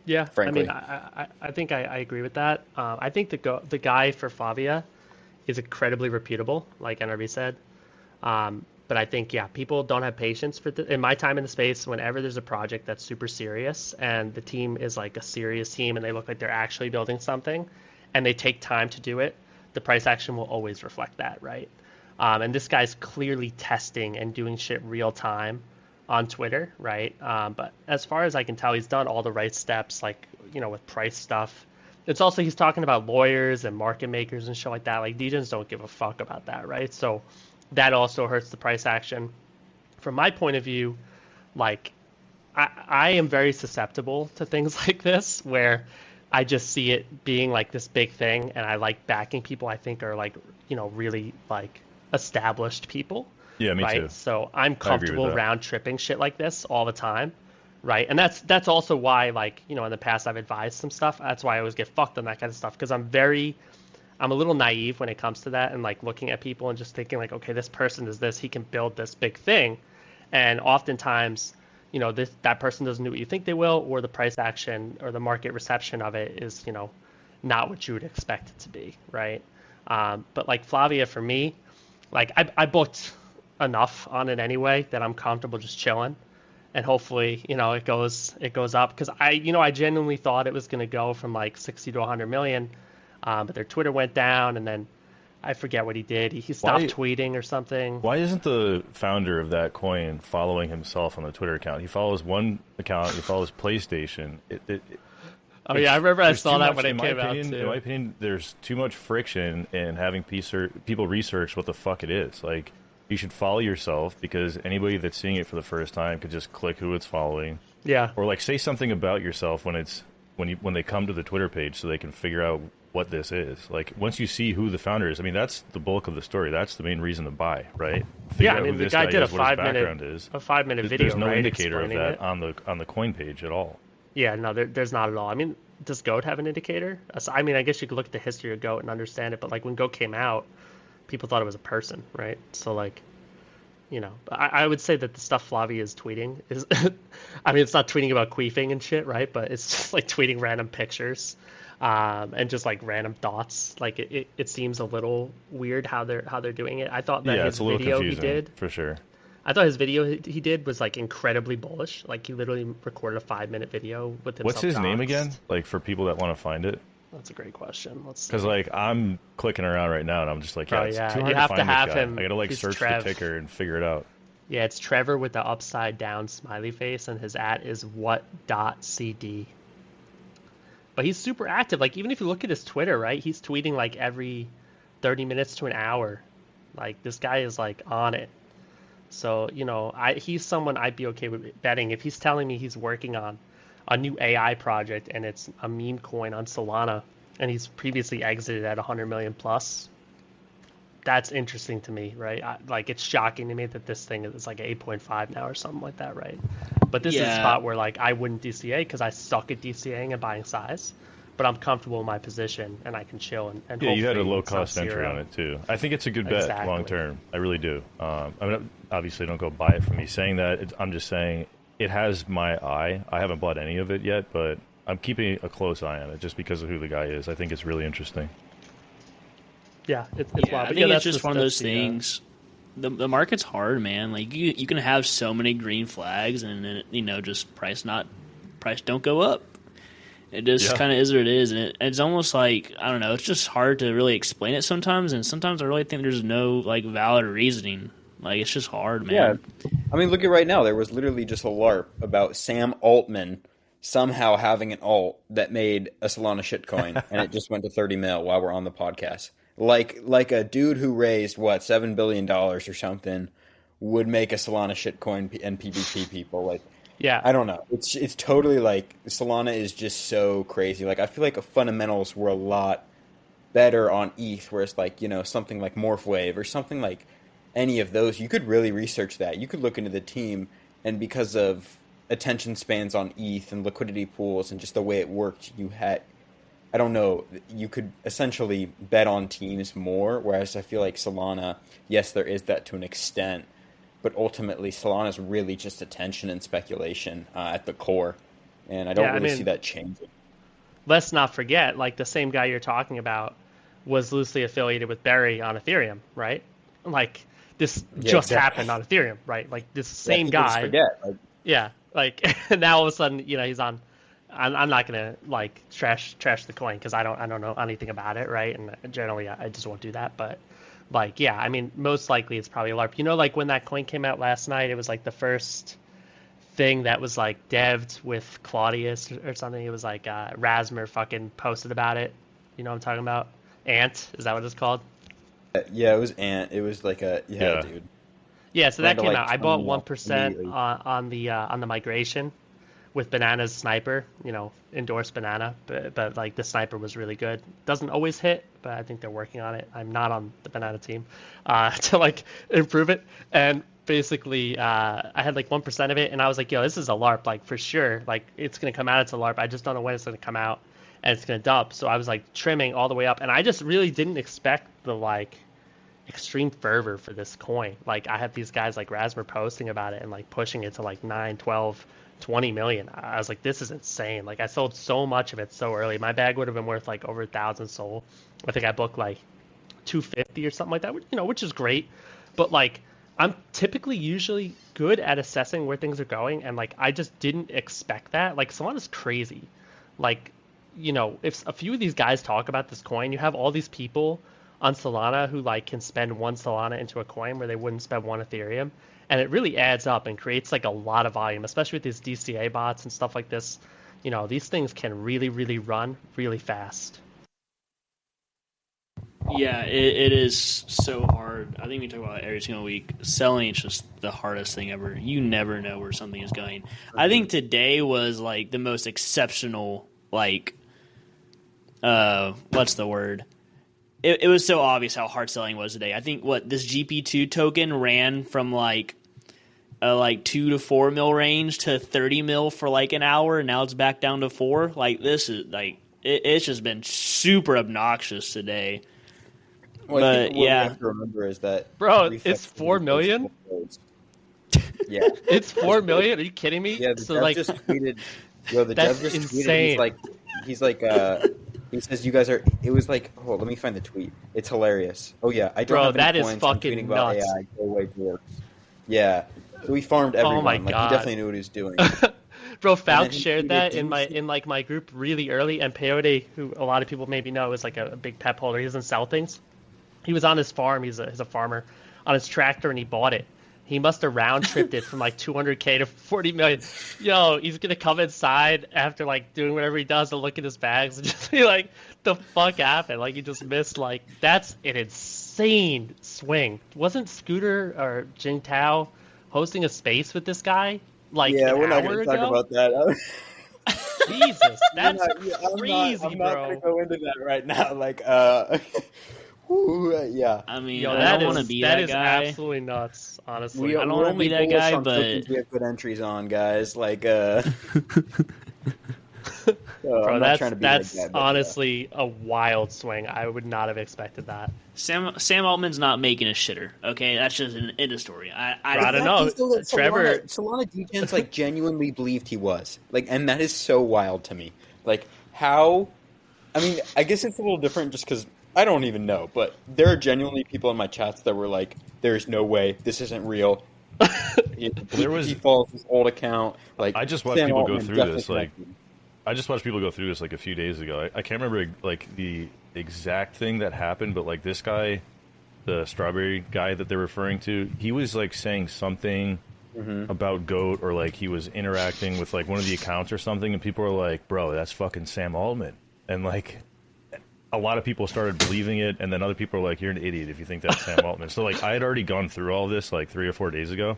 Yeah, frankly. I think I agree with that. I think the guy for Flavia is incredibly reputable, like NRB said. But I think, people don't have patience for in my time in the space, whenever there's a project that's super serious and the team is like a serious team and they look like they're actually building something and they take time to do it, the price action will always reflect that, right? And this guy's clearly testing and doing shit real time on Twitter, right? But as far as I can tell, he's done all the right steps, like, with price stuff. It's also, he's talking about lawyers and market makers and shit like that. Like, degens don't give a fuck about that, right? So that also hurts the price action. From my point of view, like, I am very susceptible to things like this, where I just see it being like this big thing, and I like backing people I think are like, really like established people. Yeah, me right? too. So I'm comfortable round tripping shit like this all the time, right? And that's also why, like, in the past I've advised some stuff. That's why I always get fucked on that kind of stuff, because I'm a little naive when it comes to that, and like looking at people and just thinking like, okay, this person is this, he can build this big thing, and oftentimes, that person doesn't do what you think they will, or the price action or the market reception of it is, not what you would expect it to be, right? But like Flavia, for me, like I booked enough on it anyway that I'm comfortable just chilling, and hopefully, it goes up, because I genuinely thought it was going to go from like 60 to 100 million, but their Twitter went down, and then I forget what he did. He stopped tweeting or something. Why isn't the founder of that coin following himself on the Twitter account? He follows one account. He follows PlayStation. I remember I saw that when it came out, too. In my opinion, there's too much friction in having people research what the fuck it is. Like, you should follow yourself, because anybody that's seeing it for the first time could just click who it's following. Yeah. Or, like, say something about yourself when they come to the Twitter page, so they can figure out what this is. Like, once you see who the founder is, I mean, that's the bulk of the story. That's the main reason to buy, right? Figure out who the guy did a 5-minute video. There's no right, indicator of that on the coin page at all. Yeah, no, there's not at all. I mean, does GOAT have an indicator? I mean, I guess you could look at the history of GOAT and understand it, but like when GOAT came out, people thought it was a person, right? So like, I would say that the stuff Flavia is tweeting is, I mean, it's not tweeting about queefing and shit, right? But it's just like tweeting random pictures, and just like random thoughts. Like it seems a little weird how they're doing it. I thought that his video he did, for sure. I thought his video he did was like incredibly bullish. Like he literally recorded a 5-minute video with himself. What's his name again? Like for people that want to find it. That's a great question. Let's see. Because like I'm clicking around right now and I'm just like, it's too hard you have to find this guy. I gotta like search the ticker and figure it out. Yeah, it's Trevor with the upside down smiley face, and his @ is what.cd. but he's super active. Like even if you look at his Twitter, right, he's tweeting like every 30 minutes to an hour. Like this guy is like on it. So he's someone I'd be okay with betting if he's telling me he's working on a new AI project and it's a meme coin on Solana and he's previously exited at 100 million plus. That's interesting to me, right? Like it's shocking to me that this thing is like 8.5 now or something like that, right? But this is a spot where like I wouldn't DCA because I suck at DCAing and buying size, but I'm comfortable in my position and I can chill and you had a low cost entry on it too. I think it's a good bet long term. I really do. I mean, obviously don't go buy it for me saying that. I'm just saying it has my eye. I haven't bought any of it yet, but I'm keeping a close eye on it just because of who the guy is. I think it's really interesting. Yeah, it's wild. I think it's just one of those things. The market's hard, man. Like you can have so many green flags, and then just price don't go up. It just kind of is what it is, and it's almost like I don't know. It's just hard to really explain it sometimes, and sometimes I really think there's no like valid reasoning. Like it's just hard, man. Yeah, I mean, look at right now. There was literally just a LARP about Sam Altman somehow having an alt that made a Solana shitcoin, and it just went to 30 mil while we're on the podcast. Like a dude who raised $7 billion or something would make a Solana shitcoin and PvP people. Like, yeah, I don't know. It's totally like Solana is just so crazy. Like I feel like the fundamentals were a lot better on ETH, whereas like something like Morphwave or something like any of those, you could really research that. You could look into the team, and because of attention spans on ETH and liquidity pools and just the way it worked, I don't know, you could essentially bet on teams more, whereas I feel like Solana, yes, there is that to an extent, but ultimately Solana is really just attention and speculation at the core, and I don't see that changing. Let's not forget, like the same guy you're talking about was loosely affiliated with Barry on Ethereum, right? Like this happened on Ethereum, right? Like this same guy. Forget, and now all of a sudden, he's on. I'm not gonna like trash the coin because I don't know anything about it, right? And generally I just won't do that. But like, yeah, I mean, most likely it's probably a LARP. Like when that coin came out last night, it was like the first thing that was like devved with Claudius or something. It was like Rasmer fucking posted about it. You know what I'm talking about? Ant, is that what it's called? Yeah, it was Ant. It was like dude. Yeah, so that came out. I bought 1% on the migration with Banana's sniper, endorsed Banana, but like the sniper was really good. Doesn't always hit, but I think they're working on it. I'm not on the Banana team to like improve it. And basically, I had like 1% of it, and I was like, yo, this is a LARP, like for sure. Like it's gonna come out, it's a LARP. I just don't know when it's gonna come out, and it's gonna dump. So I was like trimming all the way up, and I just really didn't expect the like extreme fervor for this coin. Like I have these guys like Rasmer posting about it and like pushing it to like 9, 12, 20 million. I was like, this is insane. Like I sold so much of it so early. My bag would have been worth like over 1,000 sold. I think I booked like 250 or something like that, which is great. But like I'm typically usually good at assessing where things are going, and like I just didn't expect that. Like Solana's crazy. Like, if a few of these guys talk about this coin, you have all these people on Solana who like can spend 1 Solana into a coin where they wouldn't spend 1 Ethereum. And it really adds up and creates like a lot of volume, especially with these DCA bots and stuff like this. These things can really, really run really fast. Yeah, it is so hard. I think we talk about it every single week. Selling is just the hardest thing ever. You never know where something is going. I think today was like the most exceptional, like, what's the word? It was so obvious how hard selling was today. I think this GP2 token ran from like 2 to 4 mil range to 30 mil for like an hour, and now it's back down to 4. Like this is like it's just been super obnoxious today. Well, I think what we have to remember is that it's 4 million. Yeah, it's 4 million. Are you kidding me? Yeah, the dev just tweeted. The dev just insane. tweeted. He's like. He says you guys are. It was like, let me find the tweet. It's hilarious. Oh yeah, I don't have any coins. That is fucking nuts. About AI. Go away, dorks. Yeah, so we farmed everyone. Oh my God. God. He definitely knew what he was doing. Bro, Falk shared that in my group really early, and Peyote, who a lot of people maybe know is like a big pep holder. He doesn't sell things. He was on his farm. He's a farmer on his tractor, and he bought it. He must have round tripped it from like 200K to 40 million. Yo, he's gonna come inside after like doing whatever he does and look at his bags and just be like, "The fuck happened?" Like he just missed. Like that's an insane swing. Wasn't Scooter or Jing Tao hosting a space with this guy like Yeah, an we're not hour going to ago? talk about that. Jesus, that's crazy, I'm bro. not going to go into that right now. Like, yeah. I mean, Yo, I don't want to be that is guy. absolutely nuts, honestly. I don't wanna be that guy, but we have good entries on, guys. Like, Bro, I'm not trying to be that's that guy, but, honestly a wild swing. I would not have expected that. Sam Altman's not making a shitter. Okay, that's just an end of story. I don't know. Trevor, Solana DGens like genuinely believed he was like, and that is so wild to me. Like, how? I mean, I guess it's a little different just because I don't even know, but there are genuinely people in my chats that were like, "There's no way this isn't real." He follows his old account. Like, I just watched Sam people go Altman through definitely this. Like, connected. I just watched people go through this like a few days ago. I can't remember like the exact thing that happened, but like this guy, the strawberry guy that they're referring to, he was like saying something about GOAT, or like he was interacting with like one of the accounts or something, and people were like, "Bro, that's fucking Sam Altman," and like a lot of people started believing it, and then other people were like, "You're an idiot if you think that's Sam Altman." So like I had already gone through all this like 3 or 4 days ago.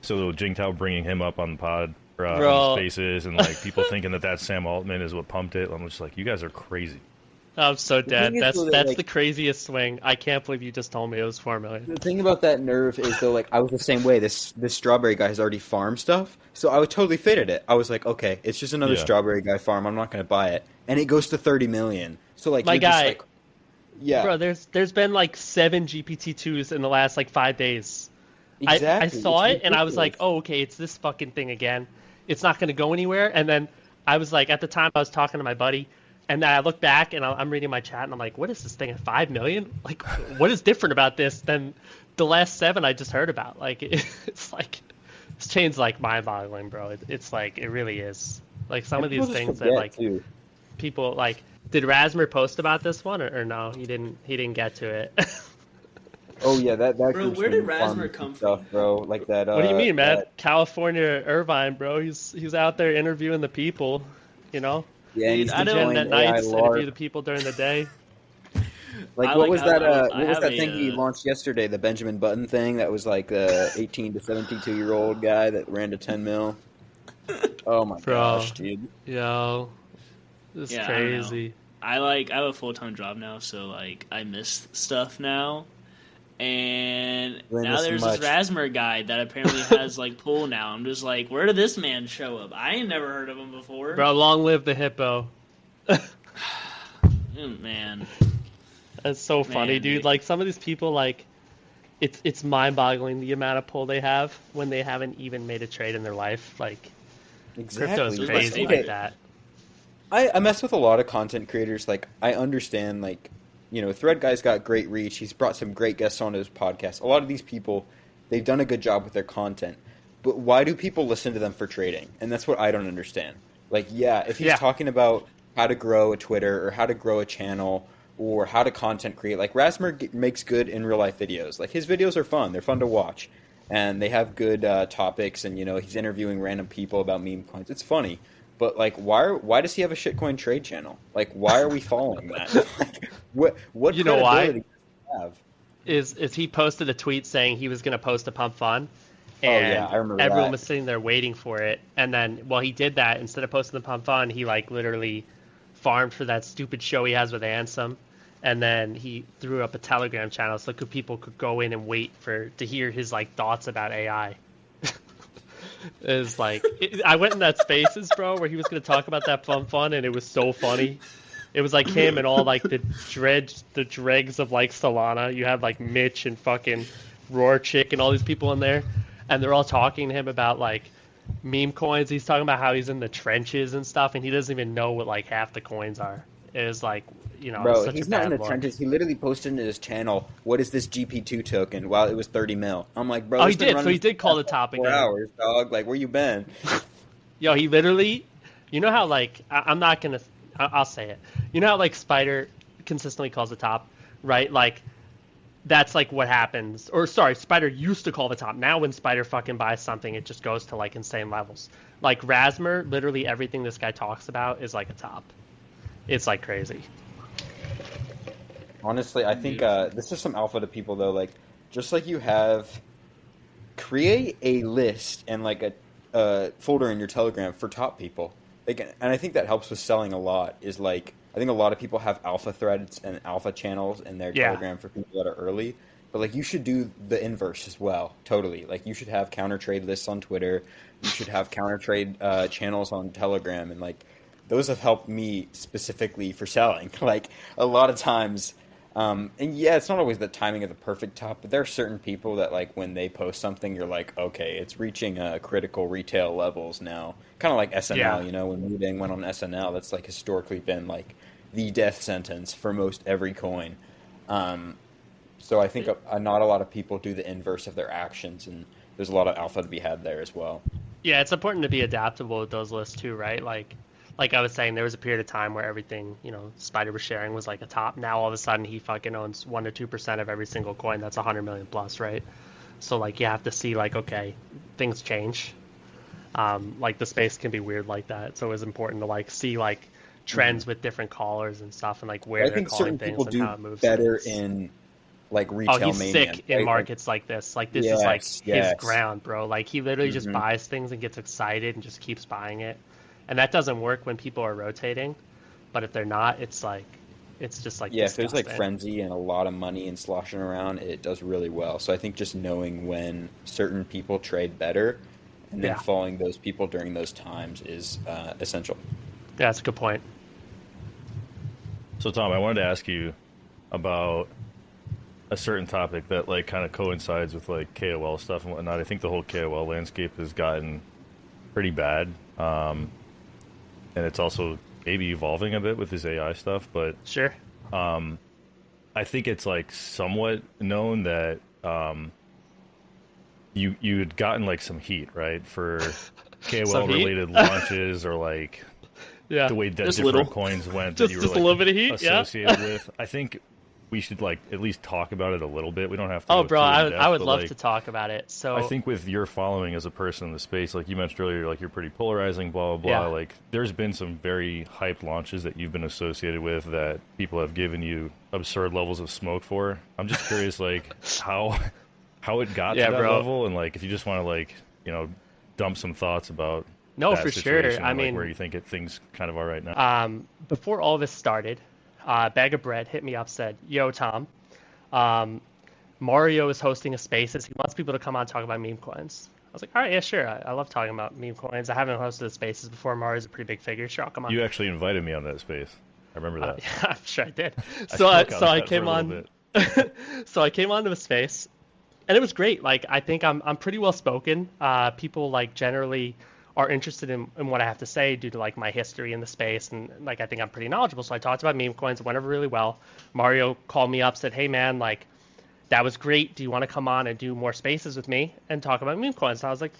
So Jingtao bringing him up on the pod. On Spaces, and like people thinking that that's Sam Altman is what pumped it. I'm just like, you guys are crazy. I'm so dead. That's like, the craziest swing. I can't believe you just told me it was 4 million. The thing about that nerve is though, like I was the same way. This strawberry guy has already farmed stuff, so I would totally faded it. I was like, okay, it's just another strawberry guy farm. I'm not going to buy it, and it goes to 30 million. So like, my guy, just like, yeah, bro. There's been like 7 GPT-2s in the last like 5 days. exactly. I saw it's it and I was like, ridiculous. oh, okay, it's this fucking thing again. It's not going to go anywhere. And then I was like, at the time I was talking to my buddy, and then I look back and I'm reading my chat and I'm like, what is this thing at 5 million? Like, what is different about this than the last 7 I just heard about? Like, it's like, this chain's like mind-boggling, bro. It's like, it really is. Like some of these things that like people like, did Rasmer post about this one or no? He didn't get to it. Oh yeah, that Bro, group's where been did farming Rasmer come stuff, bro? Like that. What do you mean, man? California Irvine, bro. He's out there interviewing the people, you know? Yeah, and he's I don't- Agenda deploying at AI nights, LARP. interview the people during the day. Like, I what like was how- that? I What was have that a, thing he launched yesterday? The Benjamin Button thing that was like the 18 to 72-year-old guy that ran to 10 mil. Oh my gosh, dude! Yo, this is Yeah, I don't know. crazy. I have a full-time job now, so like I miss stuff now. And Really now miss there's much. this Rasmer guy that apparently has like pull now. I'm just like, where did this man show up? I ain't never heard of him before. Bro, long live the hippo. Man. That's so funny, Man, dude. dude. Like some of these people, like it's mind-boggling the amount of pull they have when they haven't even made a trade in their life. Like crypto is Exactly. crazy Okay. like that. I mess with a lot of content creators. Like, I understand, like, you know, Thread Guy's got great reach. He's brought some great guests on his podcast. A lot of these people, they've done a good job with their content. But why do people listen to them for trading? And that's what I don't understand. Like, yeah, if he's talking about how to grow a Twitter or how to grow a channel or how to content create, like, Rasmer makes good in real life videos. Like, his videos are fun. They're fun to watch. And they have good topics. And, you know, he's interviewing random people about meme coins. It's funny. But like, why does he have a shitcoin trade channel? Like, why are we following that? Like, what You know why? credibility does he have? Is he posted a tweet saying he was going to post a pump fun, Oh, and yeah, I remember everyone that. was sitting there waiting for it. And then, while he did that, instead of posting the pump fun, he like literally farmed for that stupid show he has with Ansem, and then he threw up a Telegram channel so people could go in and wait to hear his like thoughts about AI. Is like I went in that Spaces, bro, where he was going to talk about that fun, and it was so funny. It was like him and all like the dregs of like Solana. You had like Mitch and fucking Roar Chick and all these people in there, and they're all talking to him about like meme coins. He's talking about how he's in the trenches and stuff, and he doesn't even know what like half the coins are. It was like, you know, Bro, such he's a not bad in the look. trenches. He literally posted in his channel, "What is this GP2 token?" While it was 30 mil. I'm like, bro. Oh, this he been did. So running he did call the for topic 4 out. hours, dog. Like, where you been? Yo, he literally, you know how like I'm not gonna, I'll say it. You know how like Spider consistently calls the top, right? Like that's like what happens. Or sorry, Spider used to call the top. Now when Spider fucking buys something, it just goes to like insane levels. Like Rasmer, literally everything this guy talks about is like a top. It's like crazy. Honestly, I think this is some alpha to people though. Like, just like you have, create a list and like a folder in your Telegram for top people. Like, and I think that helps with selling a lot. Is like, I think a lot of people have alpha threads and alpha channels in their Telegram for people that are early. But like, you should do the inverse as well. Totally. Like, you should have counter trade lists on Twitter. You should have counter trade channels on Telegram, and like, those have helped me specifically for selling. Like, a lot of times. And yeah, it's not always the timing of the perfect top, but there are certain people that, like, when they post something, you're like, okay, it's reaching critical retail levels now. Kind of like SNL, you know, when Wu Deng went on SNL, that's, like, historically been, like, the death sentence for most every coin. So I think not a lot of people do the inverse of their actions, and there's a lot of alpha to be had there as well. Yeah, it's important to be adaptable with those lists too, right? Like I was saying, there was a period of time where everything, you know, Spider was sharing was like a top. Now all of a sudden he fucking owns 1 to 2% of every single coin. That's 100 million plus, right? So like you have to see like, okay, things change. Like the space can be weird like that. So it's important to like see like trends with different callers and stuff, and like where they're calling things and how it moves. Better in like retail he's mania, sick in markets like this. Like this is like his ground, bro. Like he literally just buys things and gets excited and just keeps buying it. And that doesn't work when people are rotating, but if they're not, it's like, it's just like if there's like frenzy and a lot of money and sloshing around, it does really well. So I think just knowing when certain people trade better and then following those people during those times is essential. Yeah, that's a good point. So Tom, I wanted to ask you about a certain topic that like kind of coincides with like KOL stuff and whatnot. I think the whole KOL landscape has gotten pretty bad. And it's also maybe evolving a bit with this AI stuff, but sure. I think it's like somewhat known that you had gotten like some heat, right, for KOL related launches or like the way that different coins went that you were like a little bit of heat, associated with. I think we should like at least talk about it a little bit. We don't have to. Oh, bro, I would love to talk about it. So I think with your following as a person in the space, like you mentioned earlier, like you're pretty polarizing, blah blah blah. Like there's been some very hyped launches that you've been associated with that people have given you absurd levels of smoke for. I'm just curious, like how it got to that level, and like if you just want to like dump some thoughts about. No, for sure. I mean, where you think things kind of are right now. Before all this started. Bag of Bread hit me up, said, "Yo, Tom, Mario is hosting a Spaces. He wants people to come on and talk about meme coins." I was like, "All right, yeah, sure. I love talking about meme coins. I haven't hosted a Spaces before. Mario's a pretty big figure. Sure, I'll come on." You actually invited me on that space. I remember that. Yeah, I'm sure I did. So I came on. So I came onto a space, and it was great. Like I think I'm pretty well spoken. People like generally are interested in what I have to say due to like my history in the space, and like I think I'm pretty knowledgeable. So I talked about meme coins, it went over really well. Mario called me up, said, "Hey man, like that was great. Do you want to come on and do more spaces with me and talk about meme coins?" And I was like,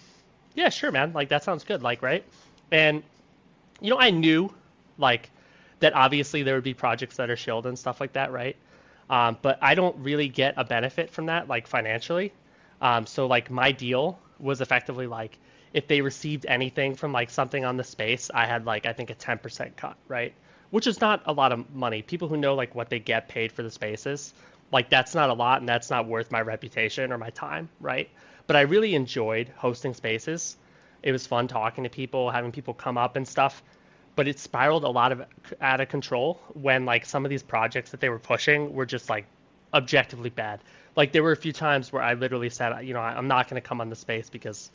"Yeah, sure, man. Like that sounds good." Like right, and I knew like that obviously there would be projects that are shilled and stuff like that, right? But I don't really get a benefit from that like financially. So like my deal was effectively like, if they received anything from like something on the space, I had like I think a 10% cut, right? Which is not a lot of money. People who know like what they get paid for the spaces, like that's not a lot, and that's not worth my reputation or my time, right? But I really enjoyed hosting spaces. It was fun talking to people, having people come up and stuff. But it spiraled a lot of out of control when like some of these projects that they were pushing were just like objectively bad. Like there were a few times where I literally said, I'm not going to come on the space because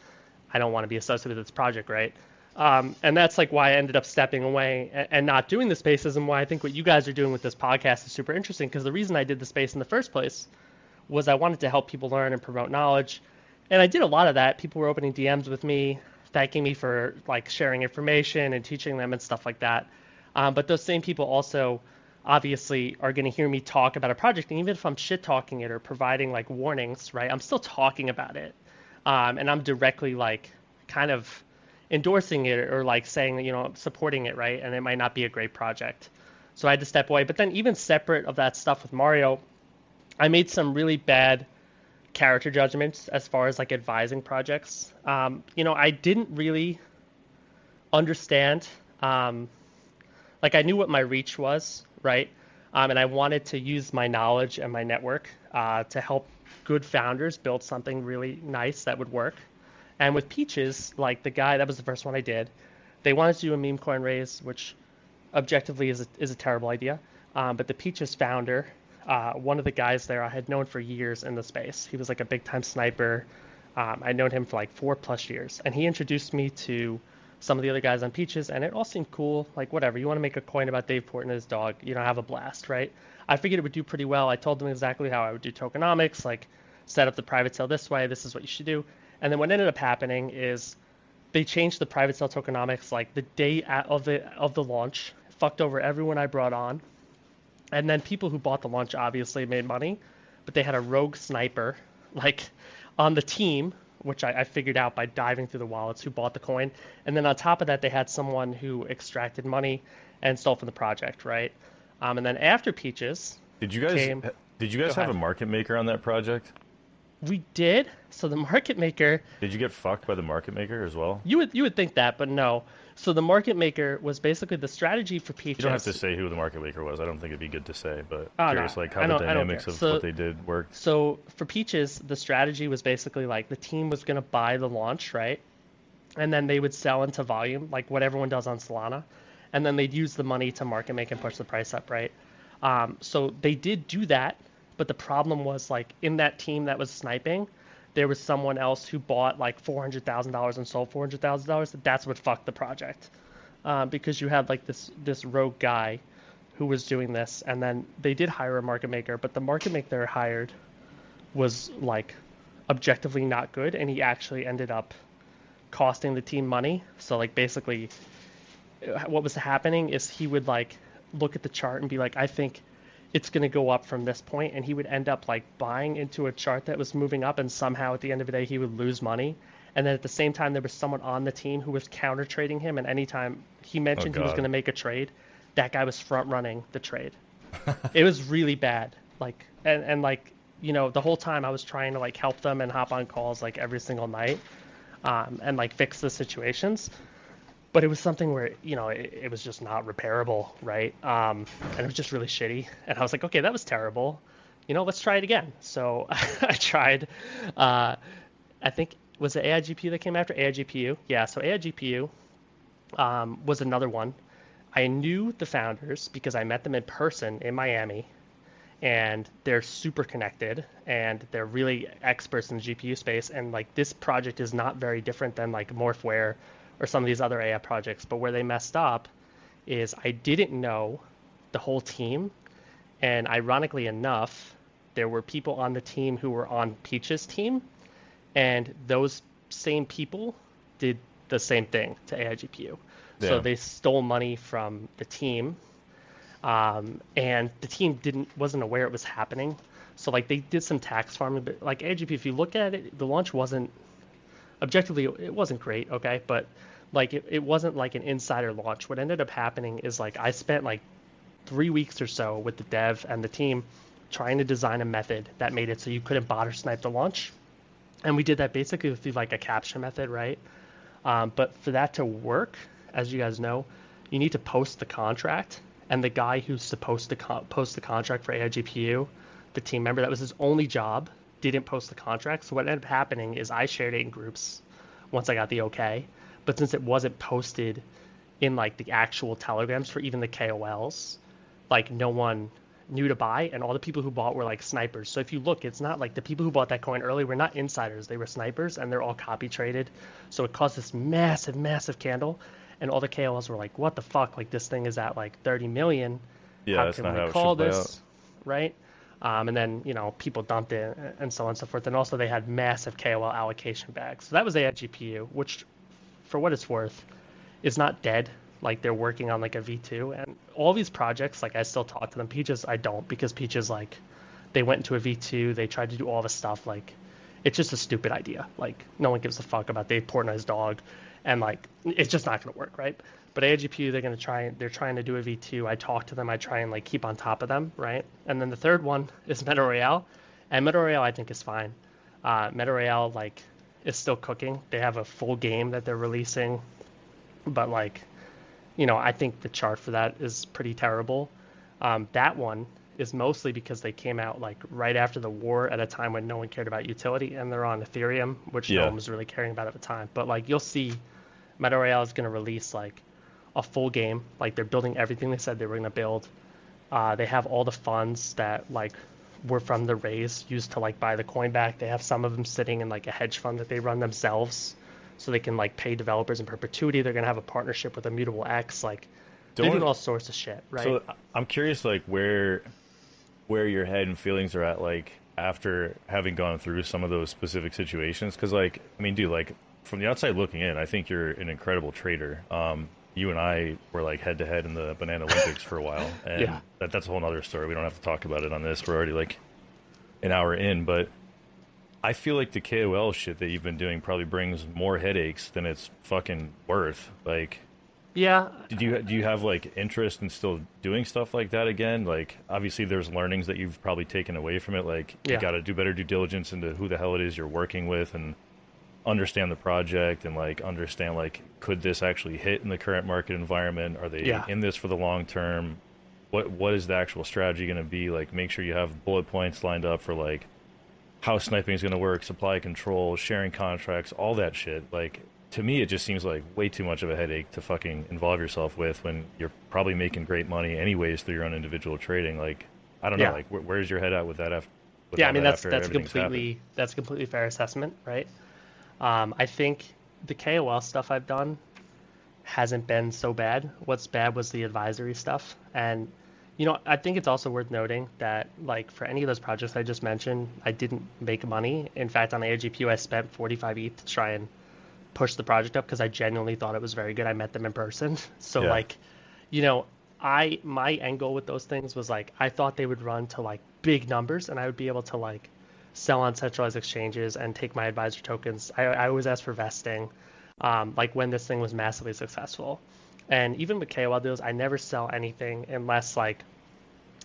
I don't want to be associated with this project, right? And that's like why I ended up stepping away and not doing the spaces, and why I think what you guys are doing with this podcast is super interesting, because the reason I did the space in the first place was I wanted to help people learn and promote knowledge. And I did a lot of that. People were opening DMs with me, thanking me for like sharing information and teaching them and stuff like that. But those same people also obviously are going to hear me talk about a project, and even if I'm shit talking it or providing like warnings, right, I'm still talking about it. And I'm directly like kind of endorsing it or like saying, supporting it, right? And it might not be a great project. So I had to step away. But then even separate of that stuff with Mario, I made some really bad character judgments as far as like advising projects. I didn't really understand. Like I knew what my reach was, right? And I wanted to use my knowledge and my network to help good founders build something really nice that would work. And with Peaches, like the guy, that was the first one I did. They wanted to do a meme coin raise, which objectively is a terrible idea. But the Peaches founder, one of the guys there I had known for years in the space. He was like a big time sniper. I'd known him for like 4+ years. And he introduced me to some of the other guys on Peaches, and it all seemed cool. Like, whatever, you want to make a coin about Dave Portnoy and his dog, have a blast, right? I figured it would do pretty well. I told them exactly how I would do tokenomics, like set up the private sale this way, this is what you should do. And then what ended up happening is they changed the private sale tokenomics like the day of the launch, fucked over everyone I brought on. And then people who bought the launch obviously made money, but they had a rogue sniper like on the team, which I figured out by diving through the wallets, who bought the coin. And then on top of that, they had someone who extracted money and stole from the project, right? And then after Peaches, did you guys have a market maker on that project? We did. So the market maker. Did you get fucked by the market maker as well? You would think that, but no. So the market maker was basically the strategy for Peaches. You don't have to say who the market maker was. I don't think it'd be good to say, but curious like how the dynamics of what they did worked. So for Peaches, the strategy was basically like the team was going to buy the launch, right? And then they would sell into volume, like what everyone does on Solana. And then they'd use the money to market make and push the price up, right? So they did do that, but the problem was like in that team that was sniping, there was someone else who bought like $400,000 and sold $400,000. That's what fucked the project, because you had like this rogue guy who was doing this, and then they did hire a market maker, but the market maker they hired was like objectively not good, and he actually ended up costing the team money. So like basically, what was happening is he would like look at the chart and be like, I think it's going to go up from this point, and he would end up like buying into a chart that was moving up, and somehow at the end of the day he would lose money. And then at the same time there was someone on the team who was counter trading him, and anytime he mentioned he was going to make a trade, that guy was front running the trade. It was really bad. Like and like the whole time I was trying to like help them and hop on calls like every single night, and like fix the situations. But it was something where, it was just not repairable, right? And it was just really shitty. And I was like, okay, that was terrible. Let's try it again. So I tried. I think, was it AIGPU that came after? AIGPU? Yeah, so AIGPU was another one. I knew the founders because I met them in person in Miami. And they're super connected, and they're really experts in the GPU space. And, like, this project is not very different than, like, Morphware or some of these other AI projects, but where they messed up is I didn't know the whole team, and ironically enough, there were people on the team who were on Peach's team, and those same people did the same thing to AIGPU. Yeah. So they stole money from the team, and the team wasn't aware it was happening. So like they did some tax farming, but like AIGPU, if you look at it, the launch wasn't objectively, it wasn't great, okay? But like it wasn't like an insider launch. What ended up happening is like I spent like 3 weeks or so with the dev and the team trying to design a method that made it so you couldn't bot or snipe the launch. And we did that basically through like a captcha method, right? But for that to work, as you guys know, you need to post the contract. And the guy who's supposed to post the contract for AIGPU, the team member, that was his only job, didn't post the contract. So what ended up happening is I shared it in groups once I got the okay, but since it wasn't posted in like the actual telegrams for even the KOLs, like no one knew to buy, and all the people who bought were like snipers. So if you look, it's not like the people who bought that coin early were not insiders, they were snipers, and they're all copy traded. So it caused this massive candle, and all the KOLs were like, what the fuck, like this thing is at like 30 million. Yeah, that's not how it should play out. Right? And then, people dumped it and so on and so forth. And also they had massive KOL allocation bags. So that was AIGPU, which, for what it's worth, is not dead. Like, they're working on, like, a V2. And all these projects, like, I still talk to them. Peaches, I don't, because Peaches, like, they went into a V2. They tried to do all this stuff. Like, it's just a stupid idea. Like, no one gives a fuck about Dave Portnoy's dog. and like it's just not going to work, right? But AIGPU, they're trying to do a V2. I talk to them, I try and like keep on top of them, right? And then the third one is Meta Royale, and Meta Royale I think is fine. Meta Royale like is still cooking. They have a full game that they're releasing, but like, I think the chart for that is pretty terrible. That one is mostly because they came out like right after the war at a time when no one cared about utility, and they're on Ethereum, which no one was really caring about at the time. But like you'll see, Meta Royale is going to release like a full game. Like they're building everything they said they were going to build. They have all the funds that like were from the raise used to like buy the coin back. They have some of them sitting in like a hedge fund that they run themselves, so they can like pay developers in perpetuity. They're going to have a partnership with Immutable X. Like they're doing all sorts of shit, right? So I'm curious, like where your head and feelings are at, like after having gone through some of those specific situations. Because like, I mean, dude, like from the outside looking in, I think you're an incredible trader. You and I were like head to head in the Banana Olympics for a while, and that's a whole other story. We don't have to talk about it on this. We're already like an hour in, but I feel like the KOL shit that you've been doing probably brings more headaches than it's fucking worth. Like, yeah. Do you have like interest in still doing stuff like that again? Like, obviously there's learnings that you've probably taken away from it. Like, you got to do better due diligence into who the hell it is you're working with, and understand the project, and like understand like, could this actually hit in the current market environment? Are they in this for the long term? What is the actual strategy going to be? Like, make sure you have bullet points lined up for like how sniping is going to work, supply control, sharing contracts, all that shit. Like, to me, it just seems like way too much of a headache to fucking involve yourself with when you're probably making great money anyways through your own individual trading. Like, I don't know, like where's your head at with that? I mean, that's a completely fair assessment, right? I think the KOL stuff I've done hasn't been so bad. What's bad was the advisory stuff. And, I think it's also worth noting that, like, for any of those projects I just mentioned, I didn't make money. In fact, on AirGPU, I spent 45 ETH to try and push the project up because I genuinely thought it was very good. I met them in person. So, like, my end goal with those things was, like, I thought they would run to, like, big numbers, and I would be able to, like, sell on centralized exchanges and take my advisor tokens. I always ask for vesting, like when this thing was massively successful. And even with KOL deals, I never sell anything unless like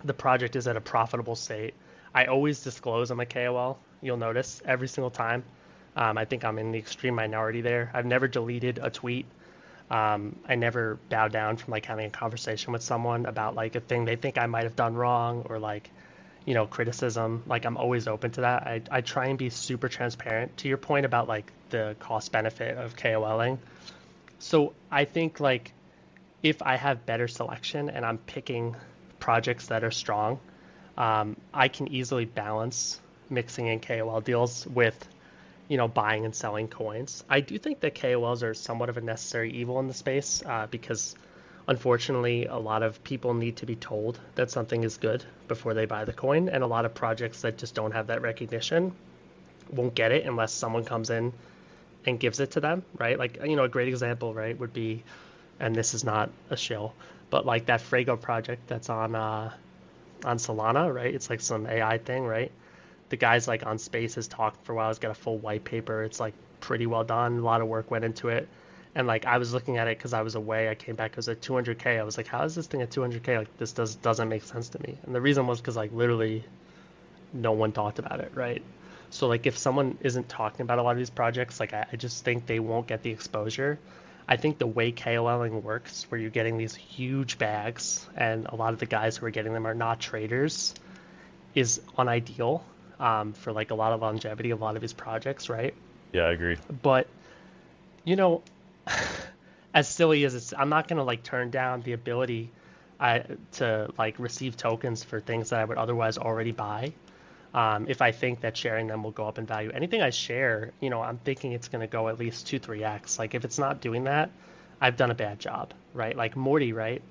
the project is at a profitable state. I always disclose I'm a KOL. You'll notice every single time. I think I'm in the extreme minority there. I've never deleted a tweet. I never bow down from like having a conversation with someone about like a thing they think I might have done wrong, or like, criticism. Like, I'm always open to that. I try and be super transparent. To your point about like the cost benefit of KOLing. So I think like if I have better selection and I'm picking projects that are strong, I can easily balance mixing in KOL deals with, buying and selling coins. I do think that KOLs are somewhat of a necessary evil in the space, because unfortunately, a lot of people need to be told that something is good before they buy the coin, and a lot of projects that just don't have that recognition won't get it unless someone comes in and gives it to them, right? Like, a great example, right, would be, and this is not a shill, but like that Frago project that's on Solana, right? It's like some AI thing, right? The guy's like on Spaces talking for a while. He's got a full white paper. It's like pretty well done. A lot of work went into it. And like I was looking at it because I was away. I came back. It was at 200K. I was like, how is this thing at 200K? Like, this doesn't make sense to me. And the reason was because like literally no one talked about it, right? So like if someone isn't talking about a lot of these projects, like I just think they won't get the exposure. I think the way KOLing works, where you're getting these huge bags and a lot of the guys who are getting them are not traders, is unideal for like a lot of longevity, a lot of these projects, right? Yeah, I agree. But, as silly as it's, I'm not going to like turn down the ability to like receive tokens for things that I would otherwise already buy. If I think that sharing them will go up in value. Anything I share, I'm thinking it's going to go at least 2-3x. Like if it's not doing that, I've done a bad job, right? Like Morty, right?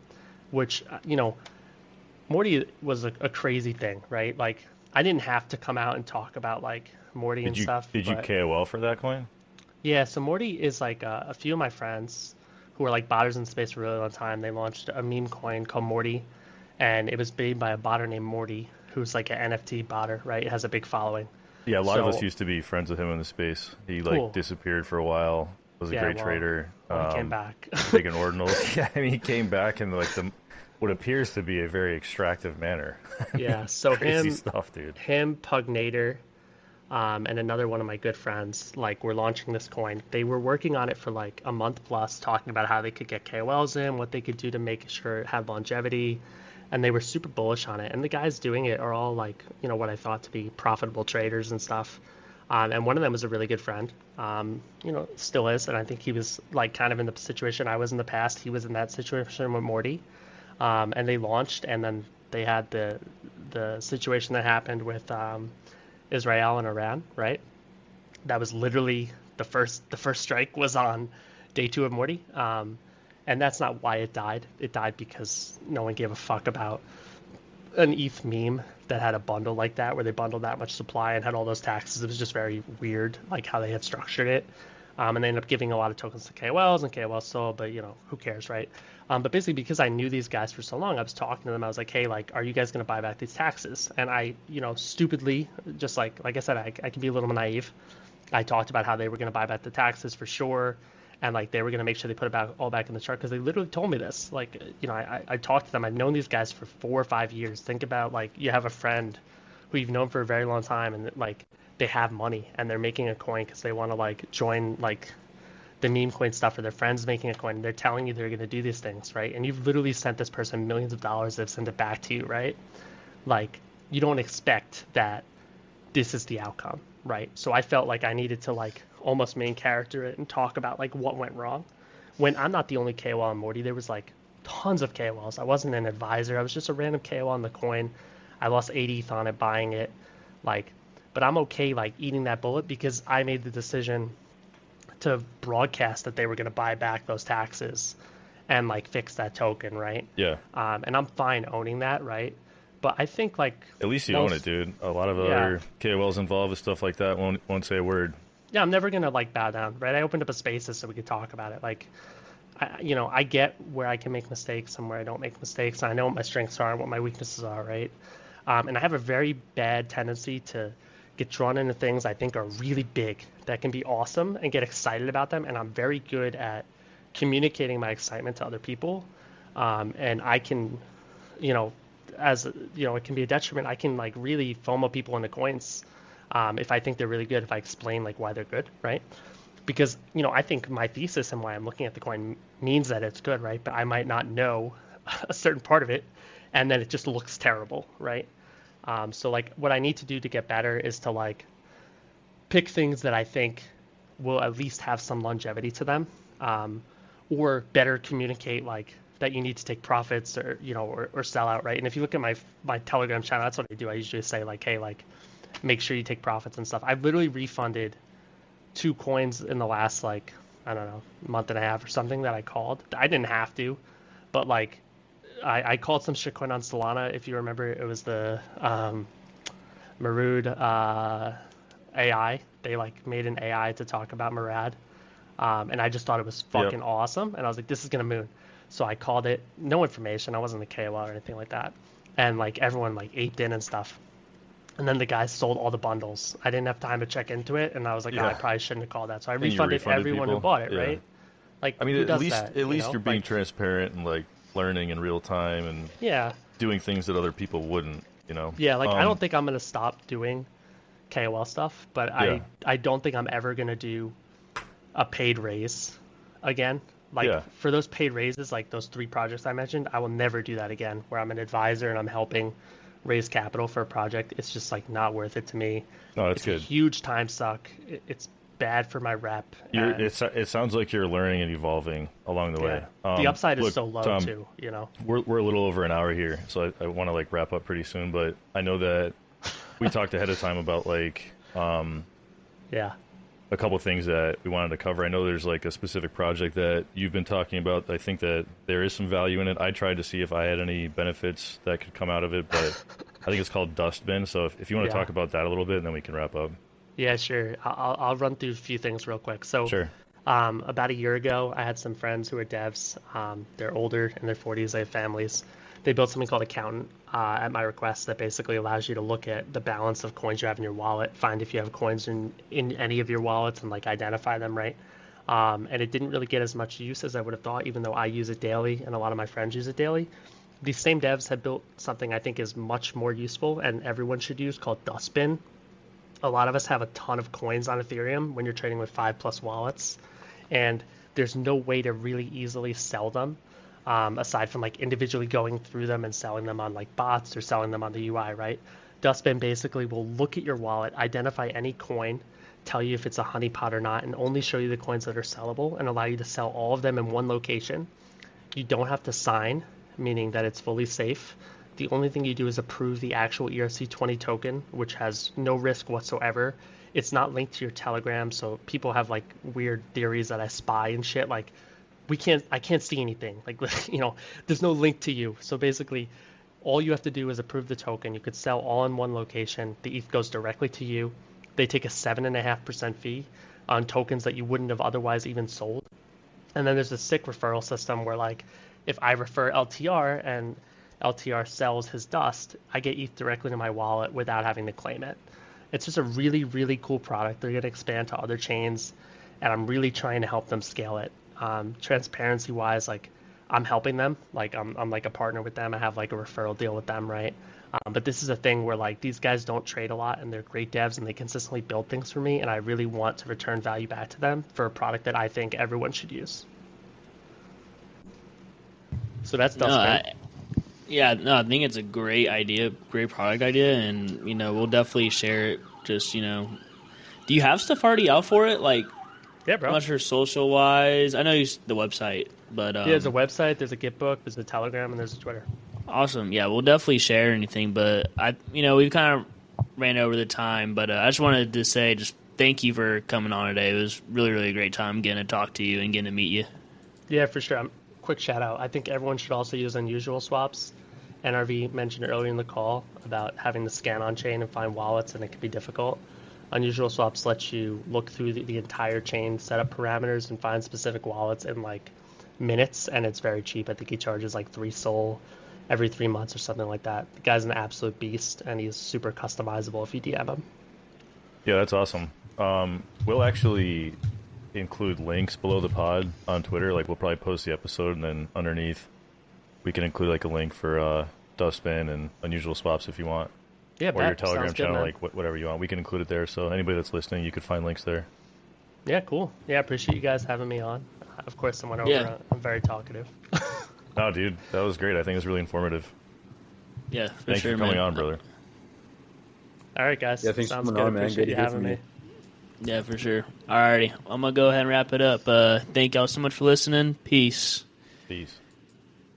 Which, Morty was a crazy thing, right? Like I didn't have to come out and talk about like Morty and stuff. Did you KOL for that coin? Yeah, so Morty is like a few of my friends who are like botters in the space for a really long time. They launched a meme coin called Morty, and it was made by a botter named Morty, who's like an NFT botter, right? It has a big following. Yeah, a lot of us used to be friends with him in the space. He like disappeared for a while. was a Yeah, great well, trader. he came back. Big in ordinals. Yeah, I mean, he came back in like what appears to be a very extractive manner. Yeah, so Crazy stuff, dude. Pugnator, and another one of my good friends, like, were launching this coin. They were working on it for like a month plus, talking about how they could get KOLs in, what they could do to make sure it had longevity, and they were super bullish on it. And the guys doing it are all like, what I thought to be profitable traders and stuff. And one of them was a really good friend, still is, and I think he was like kind of in the situation I was in the past. He was in that situation with Morty, and they launched, and then they had the situation that happened with Israel and Iran, right? That was literally the first strike was on day 2 of Morty, and that's not why it died. It died because no one gave a fuck about an ETH meme that had a bundle like that, where they bundled that much supply and had all those taxes. It was just very weird, like how they had structured it. And they ended up giving a lot of tokens to KOLs, and KOLs sold, but who cares, right? But basically, because I knew these guys for so long, I was talking to them. I was like, hey, like, are you guys going to buy back these taxes? And I, stupidly, just like I said, I can be a little naive. I talked about how they were going to buy back the taxes for sure, and like they were going to make sure they put it all back in the chart, because they literally told me this. Like, I talked to them. I've known these guys for 4 or 5 years. Think about, like, you have a friend who you've known for a very long time, and like they have money and they're making a coin because they want to like join like the meme coin stuff, or their friends making a coin. They're telling you they're going to do these things, right? And you've literally sent this person millions of dollars. They've sent it back to you, right? Like, you don't expect that this is the outcome, right? So I felt like I needed to like almost main character it and talk about like what went wrong. When I'm not the only KOL on Morty, there was like tons of KOLs. I wasn't an advisor. I was just a random KOL on the coin. I lost 80 ETH on it buying it, like, but I'm okay like eating that bullet because I made the decision to broadcast that they were going to buy back those taxes and like fix that token, right? Yeah. And I'm fine owning that, right? But I think like at least you own it, dude. A lot of other KOLs involved with stuff like that won't say a word. Yeah, I'm never gonna like bow down, right? I opened up a spaces so we could talk about it. Like, I get where I can make mistakes and where I don't make mistakes. And I know what my strengths are and what my weaknesses are, right? And I have a very bad tendency to get drawn into things I think are really big that can be awesome and get excited about them. And I'm very good at communicating my excitement to other people. And I can, it can be a detriment. I can like really FOMO people into coins if I think they're really good, if I explain like why they're good, right? Because, I think my thesis and why I'm looking at the coin means that it's good, right? But I might not know a certain part of it, and then it just looks terrible, right? So like what I need to do to get better is to like pick things that I think will at least have some longevity to them, or better communicate like that you need to take profits or or sell out, right? And if you look at my Telegram channel, that's what I do. I usually say like, hey, like make sure you take profits and stuff. I've literally refunded 2 coins in the last like, I don't know, month and a half or something that I called. I didn't have to, but like I called some shitcoin on Solana. If you remember, it was the Marud AI. They like made an AI to talk about Marad, and I just thought it was fucking awesome. And I was like, this is gonna moon. So I called it. No information. I wasn't a KOL or anything like that. And like everyone like aped in and stuff. And then the guys sold all the bundles. I didn't have time to check into it, and I was like, I probably shouldn't have called that. So I refunded everyone who bought it, right? Like, I mean, at least that, you're being transparent and like learning in real time and doing things that other people wouldn't, Yeah, like I don't think I'm gonna stop doing KOL stuff, but I don't think I'm ever gonna do a paid raise again. Like for those paid raises, like those 3 projects I mentioned, I will never do that again. Where I'm an advisor and I'm helping raise capital for a project. It's just like not worth it to me. No, that's it's good. A huge time suck. It's bad for my rep. It sounds like you're learning and evolving along the way. The upside is so low Tom, too. We're a little over an hour here, so I want to like wrap up pretty soon. But I know that we talked ahead of time about like a couple things that we wanted to cover. I know there's like a specific project that you've been talking about. I think that there is some value in it. I tried to see if I had any benefits that could come out of it, but I think it's called Dustbin. So if you want to talk about that a little bit, and then we can wrap up. Yeah, sure. I'll run through a few things real quick. So sure. About a year ago, I had some friends who are devs. They're older, in their 40s, they have families. They built something called Accountant at my request that basically allows you to look at the balance of coins you have in your wallet, find if you have coins in any of your wallets, and like identify them, right? and it didn't really get as much use as I would have thought, even though I use it daily and a lot of my friends use it daily. These same devs have built something I think is much more useful and everyone should use called Dustbin. A lot of us have a ton of coins on Ethereum when you're trading with 5+ wallets, and there's no way to really easily sell them aside from like individually going through them and selling them on like bots or selling them on the UI, right? Dustbin basically will look at your wallet, identify any coin, tell you if it's a honeypot or not, and only show you the coins that are sellable and allow you to sell all of them in one location. You don't have to sign, meaning that it's fully safe. The only thing you do is approve the actual ERC20 token, which has no risk whatsoever. It's not linked to your Telegram, so people have like weird theories that I spy and shit. Like, I can't see anything. Like, there's no link to you. So basically, all you have to do is approve the token. You could sell all in one location. The ETH goes directly to you. They take a 7.5% fee on tokens that you wouldn't have otherwise even sold. And then there's a sick referral system where, like, if I refer LTR and LTR sells his dust, I get ETH directly to my wallet without having to claim it. It's just a really, really cool product. They're going to expand to other chains, and I'm really trying to help them scale it. Transparency-wise, like, I'm helping them. Like, I'm like a partner with them. I have like a referral deal with them, right? But this is a thing where like these guys don't trade a lot, and they're great devs, and they consistently build things for me, and I really want to return value back to them for a product that I think everyone should use. So that's Dustbin. I think it's a great idea, great product idea, and we'll definitely share it. Just do you have stuff already out for it? Like, yeah, bro. I'm not sure social wise. I know the website, but there's a website, there's a Gitbook, there's a Telegram, and there's a Twitter. Awesome. Yeah, we'll definitely share anything. But we've kind of ran over the time, but I just wanted to say just thank you for coming on today. It was really, really a great time getting to talk to you and getting to meet you. Yeah, for sure. Quick shout out. I think everyone should also use unusual swaps. NRV mentioned earlier in the call about having to scan on chain and find wallets, and it can be difficult. Unusual swaps lets you look through the entire chain, set up parameters, and find specific wallets in like minutes, and it's very cheap. I think he charges like 3 SOL every 3 months or something like that. The guy's an absolute beast, and he's super customizable if you DM him. Yeah, that's awesome. We'll actually include links below the pod on Twitter. Like, we'll probably post the episode, and then underneath we can include like a link for Dustbin and unusual swaps if you want. Yeah, or your Telegram good, channel, man. like whatever you want. We can include it there. So anybody that's listening, you could find links there. Yeah, cool. Yeah, appreciate you guys having me on. Of course, I went over. Yeah. I'm very talkative. No, dude, that was great. I think it was really informative. Yeah, Thanks for coming on, brother. All right, guys. Yeah, thanks for Sounds coming good. on, man. Appreciate Good you to hear having from me. you. Yeah, for sure. Alrighty, I'm gonna go ahead and wrap it up. Thank y'all so much for listening. Peace. Peace.